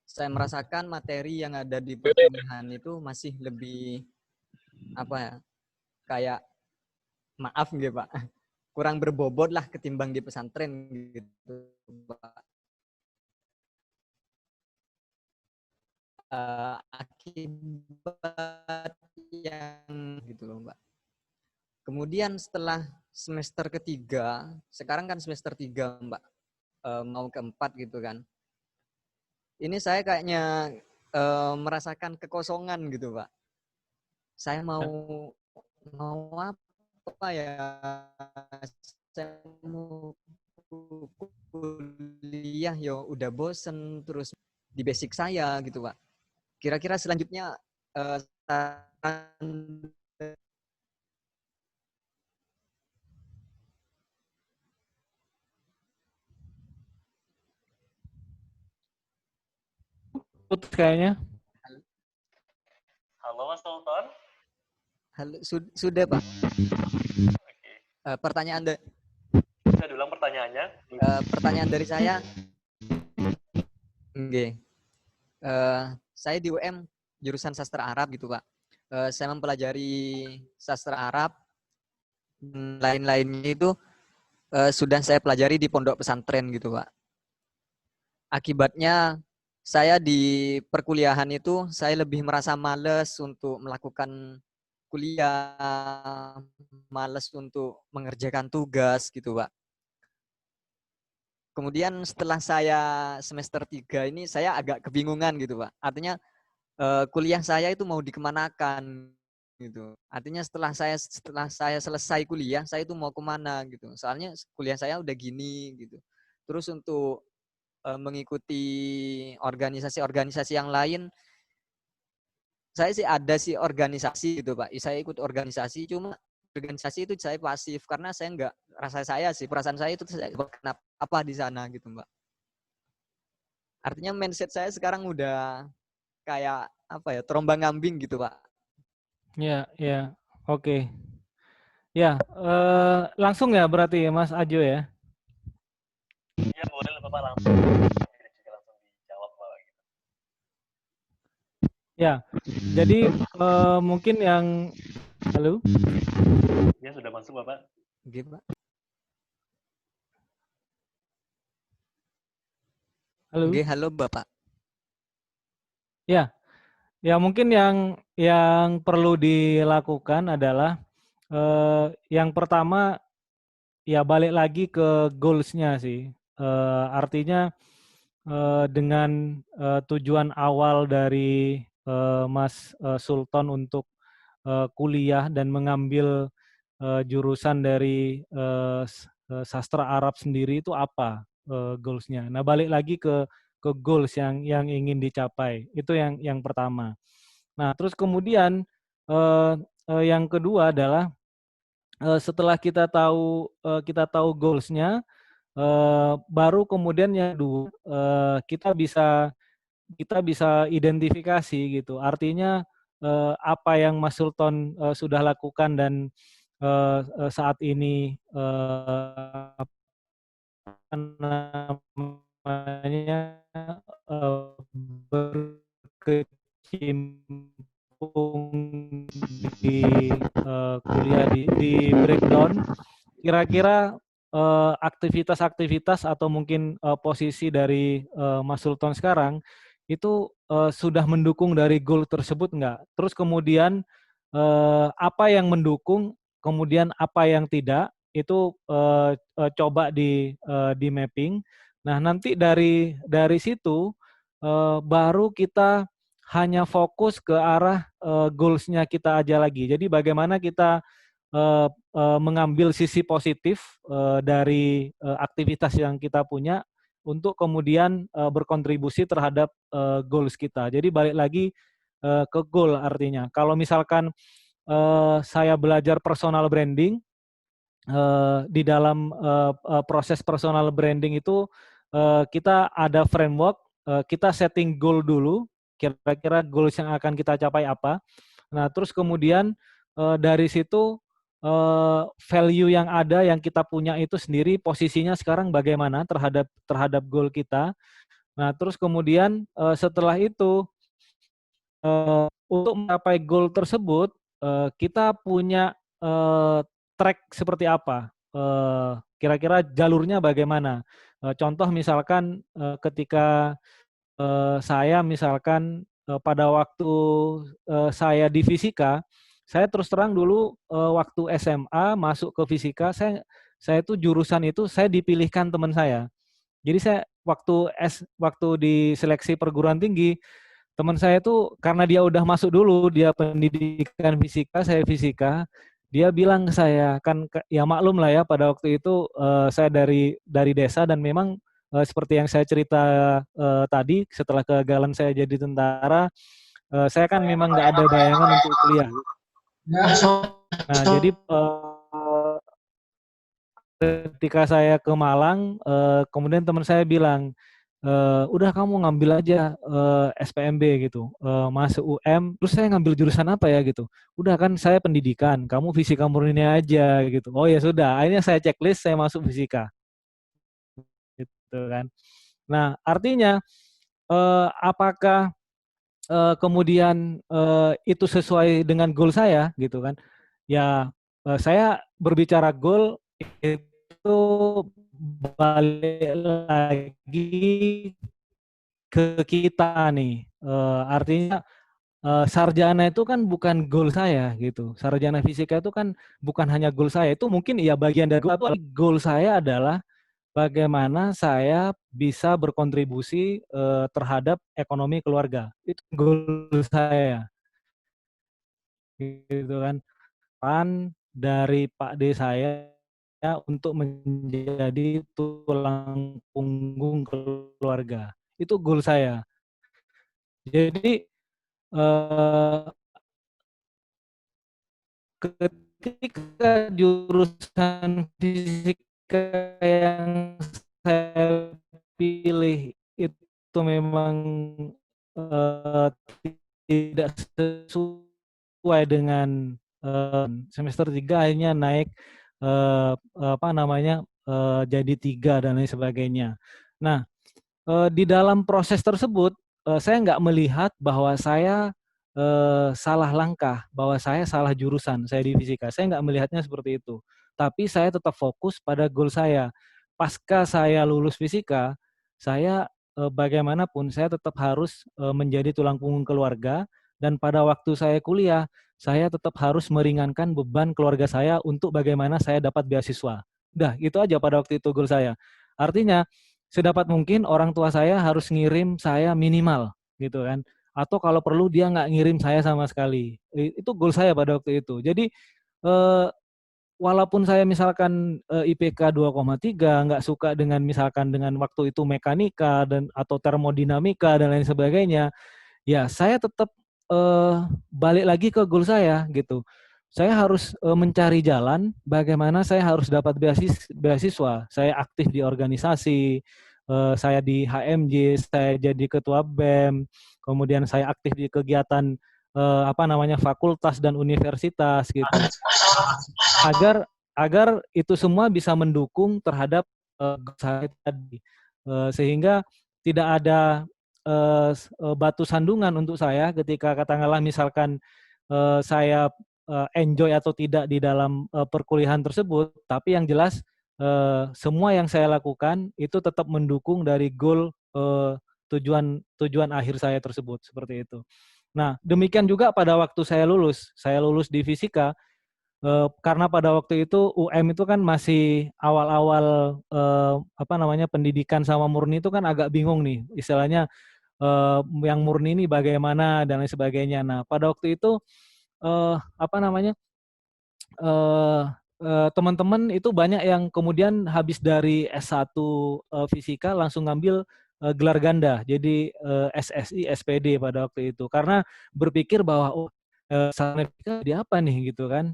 Saya merasakan materi yang ada di perkuliahan itu masih lebih kayak maaf gitu, Pak. Kurang berbobot lah ketimbang di pesantren gitu, Pak. Akibat yang gitu loh, Mbak. Kemudian setelah semester ketiga, sekarang kan semester 3, Mbak, mau ke 4 gitu kan. ini saya kayaknya merasakan kekosongan gitu, Pak. Saya mau apa ya? Saya mau kuliah ya udah bosen terus di basic saya gitu, Pak. Kira-kira selanjutnya saran Putus kayaknya. Halo Mas Sultan. sudah, Pak. Oke. Pertanyaan Bisa diulang pertanyaannya? pertanyaan dari saya. Oke. Saya di UM jurusan sastra Arab gitu, Pak. Saya mempelajari sastra Arab. Lain-lainnya itu sudah saya pelajari di pondok pesantren gitu, Pak. Akibatnya saya di perkuliahan itu saya lebih merasa males untuk melakukan kuliah, males untuk mengerjakan tugas gitu, Pak. Kemudian setelah saya semester 3 ini saya agak kebingungan gitu, Pak. Artinya kuliah saya itu mau dikemanakan gitu. Artinya setelah saya selesai kuliah, saya itu mau kemana gitu. Soalnya kuliah saya udah gini gitu. Terus untuk mengikuti organisasi-organisasi yang lain, saya sih ada sih organisasi gitu, Pak. Saya ikut organisasi, cuma organisasi itu saya pasif karena saya enggak perasaan saya itu saya kenapa apa di sana gitu, Mbak. Artinya mindset saya sekarang udah kayak apa ya, terombang-ambing gitu, Pak. Ya, ya. Oke. Ya, langsung ya berarti ya Mas Ajo ya. Iya boleh lah Bapak langsung. Ini juga langsung dijawab Bapak. Ya. Jadi mungkin yang halo. Ya sudah masuk Bapak. Oke, Pak. Halo. Oke, halo Bapak. Ya. Ya mungkin yang perlu dilakukan adalah yang pertama ya balik lagi ke goals-nya sih. Artinya dengan tujuan awal dari Mas Sultan untuk kuliah dan mengambil jurusan dari sastra Arab sendiri itu apa goals-nya. Nah balik lagi ke goals yang ingin dicapai itu yang pertama. Nah terus kemudian yang kedua adalah setelah kita tahu goals-nya, baru kemudian yang kedua kita bisa identifikasi gitu. Artinya apa yang Mas Sultan sudah lakukan dan saat ini apa namanya berkecimpung di kuliah di breakdown. Kira-kira aktivitas-aktivitas atau mungkin posisi dari Mas Sultan sekarang itu sudah mendukung dari goal tersebut enggak? Terus kemudian apa yang mendukung, kemudian apa yang tidak, itu coba di mapping. Nah, nanti dari situ baru kita hanya fokus ke arah goals-nya kita aja lagi. Jadi bagaimana kita mengambil sisi positif dari aktivitas yang kita punya untuk kemudian berkontribusi terhadap goals kita. Jadi balik lagi ke goal artinya. Kalau misalkan saya belajar personal branding, di dalam proses personal branding itu kita ada framework, kita setting goal dulu, kira-kira goals yang akan kita capai apa. Nah, terus kemudian dari situ value yang ada yang kita punya itu sendiri posisinya sekarang bagaimana terhadap goal kita. Nah, terus kemudian setelah itu untuk mencapai goal tersebut kita punya track seperti apa? Kira-kira jalurnya bagaimana? Contoh misalkan ketika saya misalkan pada waktu saya di fisika, saya terus terang dulu waktu SMA masuk ke fisika, saya itu jurusan itu saya dipilihkan teman saya. Jadi saya waktu di seleksi perguruan tinggi, teman saya tuh karena dia udah masuk dulu, dia pendidikan fisika, saya fisika, dia bilang ke saya, kan ya maklum lah ya pada waktu itu saya dari desa dan memang seperti yang saya cerita tadi, setelah kegagalan saya jadi tentara, saya kan memang nggak ada bayangan untuk kuliah. Nah, jadi ketika saya ke Malang, kemudian teman saya bilang, udah kamu ngambil aja SPMB gitu, masuk UM. Terus saya ngambil jurusan apa ya gitu. Udah kan saya pendidikan, kamu fisika murni aja gitu. Oh ya sudah, akhirnya saya checklist, saya masuk fisika, gitu kan. Nah artinya apakah kemudian itu sesuai dengan goal saya gitu kan? Ya saya berbicara goal itu balik lagi ke kita nih. Artinya sarjana itu kan bukan goal saya gitu. Sarjana fisika itu kan bukan hanya goal saya. Itu mungkin ya bagian dari goal, tapi goal saya adalah bagaimana saya bisa berkontribusi terhadap ekonomi keluarga. Itu goal saya. Gitu kan. Pan dari Pak D saya untuk menjadi tulang punggung keluarga. Itu goal saya. Jadi ketika jurusan fisika yang saya pilih itu memang tidak sesuai dengan semester 3 akhirnya naik jadi 3 dan lain sebagainya. Nah, di dalam proses tersebut saya nggak melihat bahwa saya salah langkah, bahwa saya salah jurusan, saya di fisika. Saya nggak melihatnya seperti itu. Tapi saya tetap fokus pada goal saya. Pasca saya lulus fisika, saya bagaimanapun saya tetap harus menjadi tulang punggung keluarga, dan pada waktu saya kuliah, saya tetap harus meringankan beban keluarga saya untuk bagaimana saya dapat beasiswa. Udah, itu aja pada waktu itu goal saya. Artinya, sedapat mungkin orang tua saya harus ngirim saya minimal, gitu kan. Atau kalau perlu dia nggak ngirim saya sama sekali. Itu goal saya pada waktu itu. Jadi walaupun saya misalkan IPK 2,3, nggak suka dengan misalkan dengan waktu itu mekanika dan atau termodinamika dan lain sebagainya, ya saya tetap balik lagi ke goal saya gitu. Saya harus mencari jalan bagaimana saya harus dapat beasiswa. Saya aktif di organisasi, saya di HMJ, saya jadi ketua BEM, kemudian saya aktif di kegiatan fakultas dan universitas gitu. Agar itu semua bisa mendukung terhadap saya tadi, sehingga tidak ada batu sandungan untuk saya ketika katakanlah misalkan saya enjoy atau tidak di dalam perkuliahan tersebut, tapi yang jelas semua yang saya lakukan itu tetap mendukung dari goal tujuan akhir saya tersebut, seperti itu. Nah, demikian juga pada waktu saya lulus di fisika. Karena pada waktu itu UM itu kan masih awal-awal pendidikan sama murni itu kan agak bingung nih istilahnya, yang murni ini bagaimana dan lain sebagainya. Nah pada waktu itu teman-teman itu banyak yang kemudian habis dari S1 fisika langsung ngambil gelar ganda, jadi SSI SPD pada waktu itu, karena berpikir bahwa sarjana fisika di apa nih gitu kan,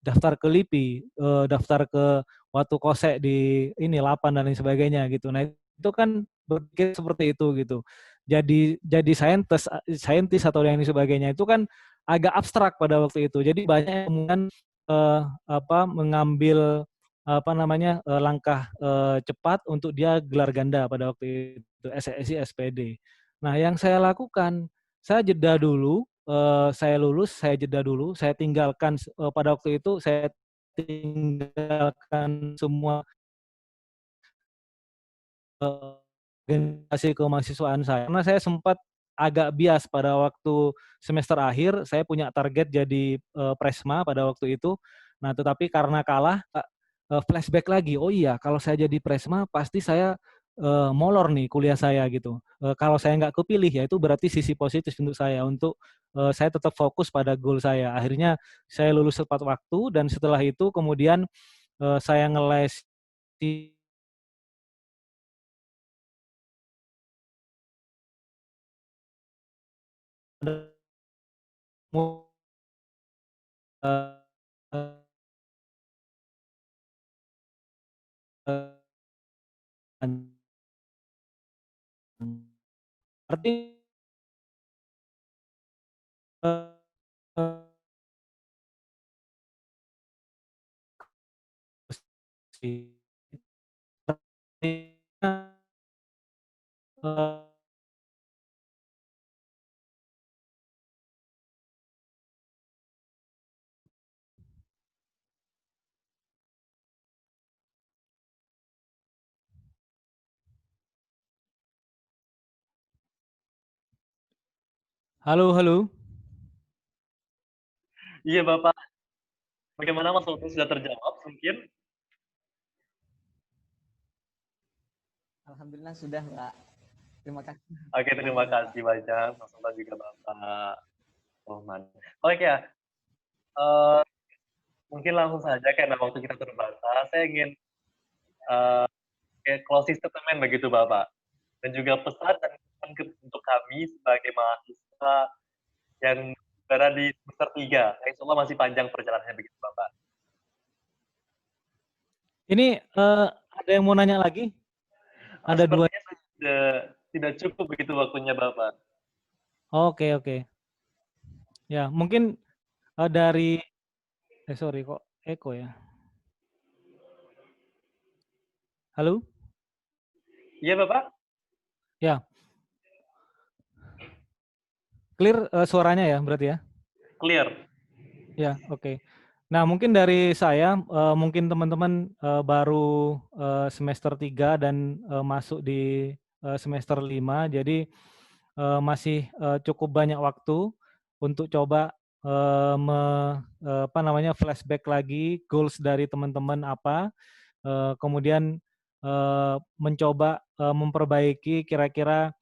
daftar ke LIPI, daftar ke Watu Kosek di ini 8 dan lain sebagainya gitu. Nah itu kan berpikir seperti itu gitu. Jadi saintis atau yang lain sebagainya itu kan agak abstrak pada waktu itu. Jadi banyak yang kemudian mengambil langkah cepat untuk dia gelar ganda pada waktu itu SSI SPD. Nah yang saya lakukan, saya jeda dulu. Saya lulus, saya jeda dulu, saya tinggalkan pada waktu itu saya tinggalkan semua organisasi kemahasiswaan saya, karena saya sempat agak bias pada waktu semester akhir, saya punya target jadi presma pada waktu itu. Nah, tetapi karena kalah, flashback lagi, oh iya, kalau saya jadi presma pasti saya molor nih kuliah saya gitu. Kalau saya nggak kepilih ya itu berarti sisi positif untuk saya untuk saya tetap fokus pada goal saya. Akhirnya saya lulus tepat waktu dan setelah itu kemudian saya ngeles di arti halo, halo. Iya Bapak, bagaimana Mas Lutfi sudah terjawab mungkin? Alhamdulillah sudah, Pak. Terima kasih. Oke, terima kasih banyak Mas Lutfi dan juga Bapak Rohman. Oke ya, mungkin langsung saja karena waktu kita terbatas, saya ingin kayak closing statement begitu Bapak. Dan juga pesan dan pesan untuk kami sebagai mahasiswa yang berada di semester 3. Insya Allah masih panjang perjalanannya begitu Bapak. Ini ada yang mau nanya lagi? Ada dua. Sepertinya tidak cukup begitu waktunya Bapak. Oke, oke. Ya, mungkin dari sorry kok Eko ya. Halo? Iya Bapak? Ya. Clear suaranya ya berarti ya? Clear. Ya, oke. Nah, mungkin dari saya, mungkin teman-teman baru semester 3 dan masuk di semester 5, jadi masih cukup banyak waktu untuk coba flashback lagi goals dari teman-teman apa, kemudian mencoba memperbaiki kira-kira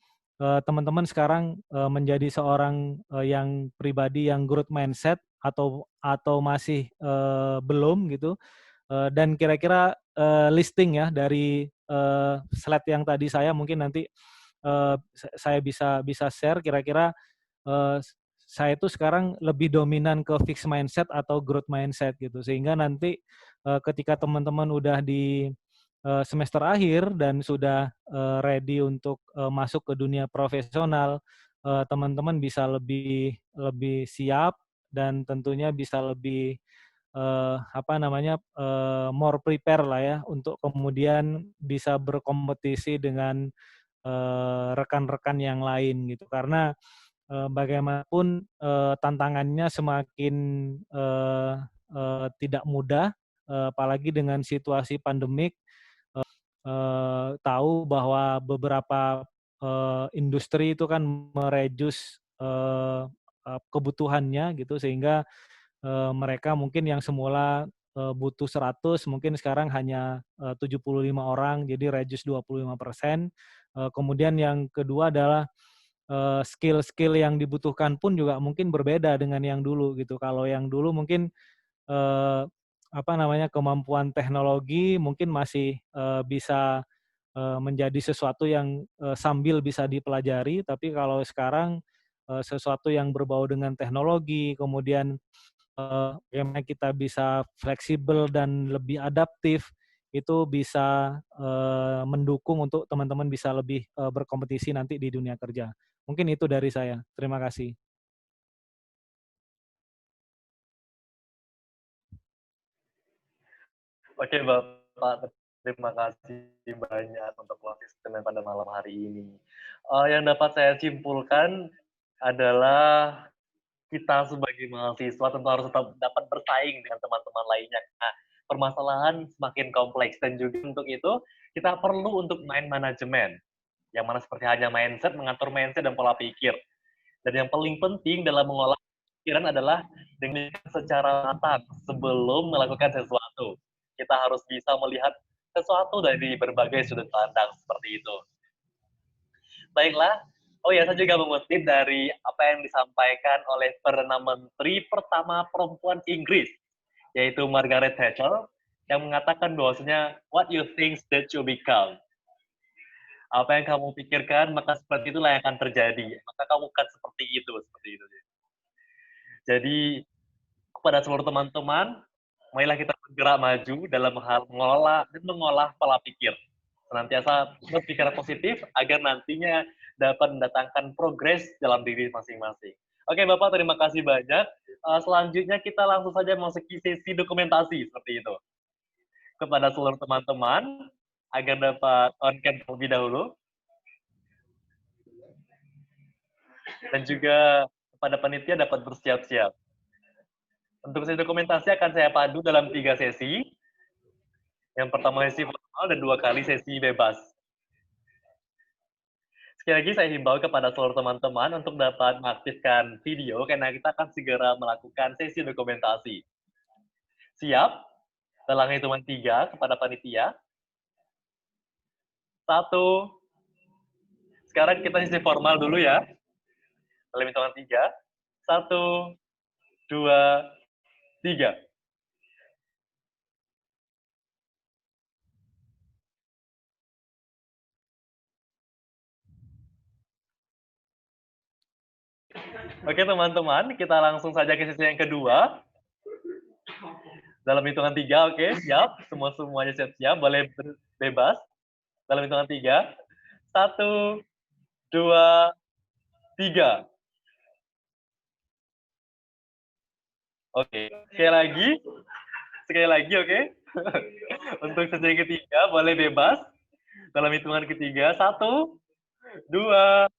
teman-teman sekarang menjadi seorang yang pribadi yang growth mindset atau masih belum gitu, dan kira-kira listing ya dari slide yang tadi saya mungkin nanti saya bisa share kira-kira saya itu sekarang lebih dominan ke fixed mindset atau growth mindset gitu, sehingga nanti ketika teman-teman udah di semester akhir dan sudah ready untuk masuk ke dunia profesional, teman-teman bisa lebih siap dan tentunya bisa lebih more prepare lah ya untuk kemudian bisa berkompetisi dengan rekan-rekan yang lain gitu. Karena bagaimanapun tantangannya semakin tidak mudah, apalagi dengan situasi pandemik. Tahu bahwa beberapa industri itu kan mereduce kebutuhannya gitu, sehingga mereka mungkin yang semula butuh 100 mungkin sekarang hanya 75 orang, jadi reduce 25%. Kemudian yang kedua adalah skill-skill yang dibutuhkan pun juga mungkin berbeda dengan yang dulu gitu. Kalau yang dulu mungkin kemampuan teknologi mungkin masih bisa menjadi sesuatu yang sambil bisa dipelajari, tapi kalau sekarang sesuatu yang berbau dengan teknologi, kemudian bagaimana kita bisa fleksibel dan lebih adaptif, itu bisa mendukung untuk teman-teman bisa lebih berkompetisi nanti di dunia kerja. Mungkin itu dari saya. Terima kasih. Oke Bapak, terima kasih banyak untuk closing statement pada malam hari ini. Yang dapat saya simpulkan adalah kita sebagai mahasiswa tentu harus tetap dapat bersaing dengan teman-teman lainnya. Nah, permasalahan semakin kompleks dan juga untuk itu kita perlu untuk main manajemen. Yang mana seperti hanya mindset, mengatur mindset dan pola pikir. Dan yang paling penting dalam mengolah pikiran adalah dengan secara matang sebelum melakukan sesuatu. Kita harus bisa melihat sesuatu dari berbagai sudut pandang seperti itu. Baiklah, oh ya, saya juga mengutip dari apa yang disampaikan oleh Perdana Menteri pertama perempuan Inggris, yaitu Margaret Thatcher, yang mengatakan bahwasanya what you think that you become. Apa yang kamu pikirkan, maka seperti itulah yang akan terjadi. Maka kamu akan seperti itu. Jadi, kepada seluruh teman-teman, marilah kita bergerak maju dalam hal mengolah pola pikir. Senantiasa berpikir positif agar nantinya dapat mendatangkan progres dalam diri masing-masing. Oke, Bapak, terima kasih banyak. Selanjutnya kita langsung saja memasuki sesi dokumentasi seperti itu. Kepada seluruh teman-teman, agar dapat on-cam terlebih dahulu. Dan juga kepada panitia dapat bersiap-siap. Untuk sesi dokumentasi akan saya padu dalam 3 sesi. Yang pertama sesi formal dan 2 kali sesi bebas. Sekali lagi saya himbau kepada seluruh teman-teman untuk dapat mengaktifkan video karena kita akan segera melakukan sesi dokumentasi. Siap? Dalam hitungan 3 kepada panitia. 1. Sekarang kita sesi formal dulu ya. Dalam hitungan 3. 1, 2, 3. Oke teman-teman, kita langsung saja ke sesi yang kedua. Dalam hitungan 3, oke, siap. Semuanya siap-siap, boleh bebas. Dalam hitungan 3. 1, 2, 3. Oke, sekali lagi, oke. Untuk sesi yang ketiga, boleh bebas. Dalam hitungan ketiga, 1, 2,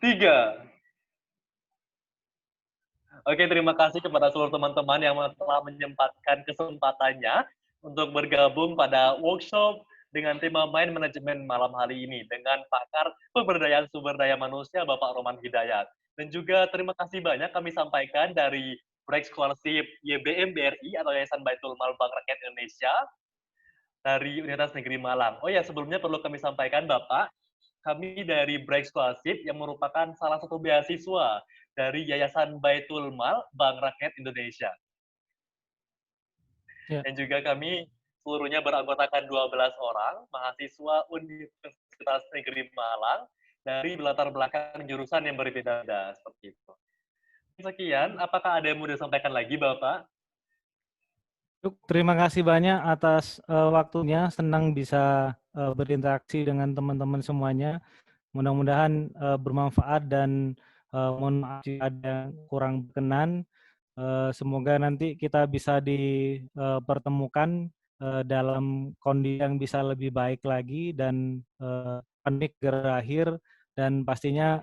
3. Oke, terima kasih kepada seluruh teman-teman yang telah menyempatkan kesempatannya untuk bergabung pada workshop dengan tema Mind Management malam hari ini dengan pakar pemberdayaan sumber daya manusia Bapak Roman Hidayat. Dan juga terima kasih banyak kami sampaikan dari Break Scholarship YBM BRI atau Yayasan Baitul Mal Bank Rakyat Indonesia dari Universitas Negeri Malang. Oh ya, sebelumnya perlu kami sampaikan Bapak, kami dari Break Scholarship yang merupakan salah satu beasiswa dari Yayasan Baitul Mal Bank Rakyat Indonesia. Ya. Dan juga kami seluruhnya beranggotakan 12 orang mahasiswa Universitas Negeri Malang dari latar belakang jurusan yang berbeda-beda seperti itu. Sekian, apakah ada yang mau disampaikan lagi Bapak? Terima kasih banyak atas waktunya. Senang bisa berinteraksi dengan teman-teman semuanya. Mudah-mudahan bermanfaat dan mohon maaf jika ada yang kurang berkenan. Semoga nanti kita bisa dipertemukan dalam kondisi yang bisa lebih baik lagi dan pandemi berakhir, dan pastinya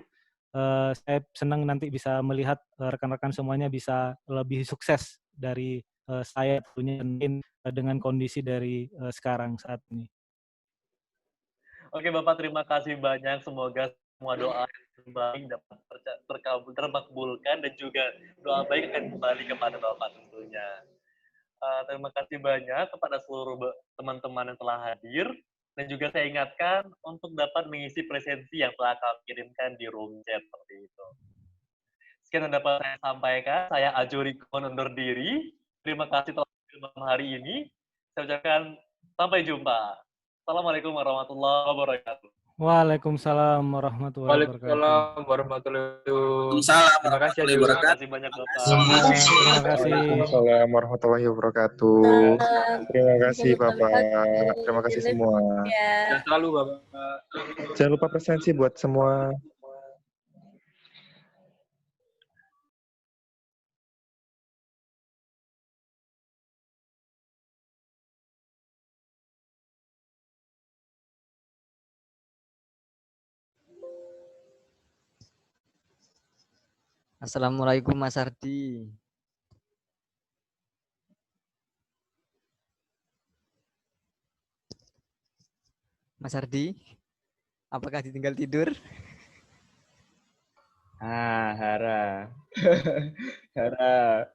saya senang nanti bisa melihat rekan-rekan semuanya bisa lebih sukses dari saya tentunya dengan kondisi dari sekarang saat ini. Oke Bapak, terima kasih banyak. Semoga semua doa yang baik dapat termakbulkan dan juga doa baik akan kembali kepada Bapak tentunya. Terima kasih banyak kepada seluruh teman-teman yang telah hadir. Dan juga saya ingatkan untuk dapat mengisi presensi yang telah kami kirimkan di room chat seperti itu. Sekian yang dapat saya sampaikan. Saya Ajuri undur diri. Terima kasih telah hadir malam hari ini. Saya ucapkan sampai jumpa. Assalamualaikum warahmatullahi wabarakatuh. Waalaikumsalam warahmatullahi wabarakatuh. Waalaikumsalam warahmatullahi wabarakatuh. Salam. Terima kasih warahmatullahi Ajuri. Terima wabarakatuh. kasih banyak Bapak. Terima kasih. Waalaikumsalam warahmatullahi wabarakatuh. Terima kasih Bapak. Terima kasih semua. Sehat selalu Bapak. Jangan lupa presensi buat semua. Assalamualaikum Mas Ardi. Mas Ardi, apakah ditinggal tidur? Hara. Hara.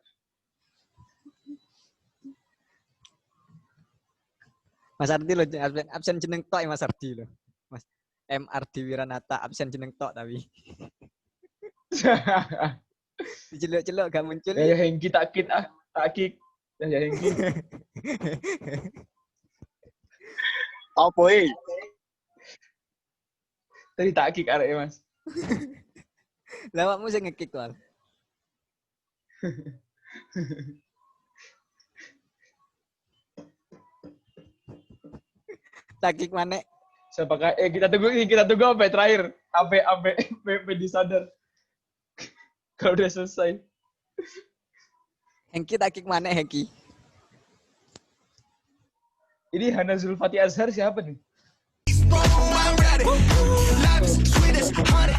Mas Ardi lo absen jeneng tok ya Mas Ardi lo. Mas MRD Wiranata absen jeneng tok tapi. Diceluk-celuk gak muncul. Ya Hengki tak kick. Ya Hengki. Apa Tadi tak kick arek Mas. Lah awakmu sing nge-kick wal. Takik mana? Siapakah kita tunggu sampai terakhir. Sampai disadar. Kalau udah selesai. Hengki takik mana Hengki? Ini Hana Zulfati Azhar siapa nih? I'm ready. Life is sweet as honey.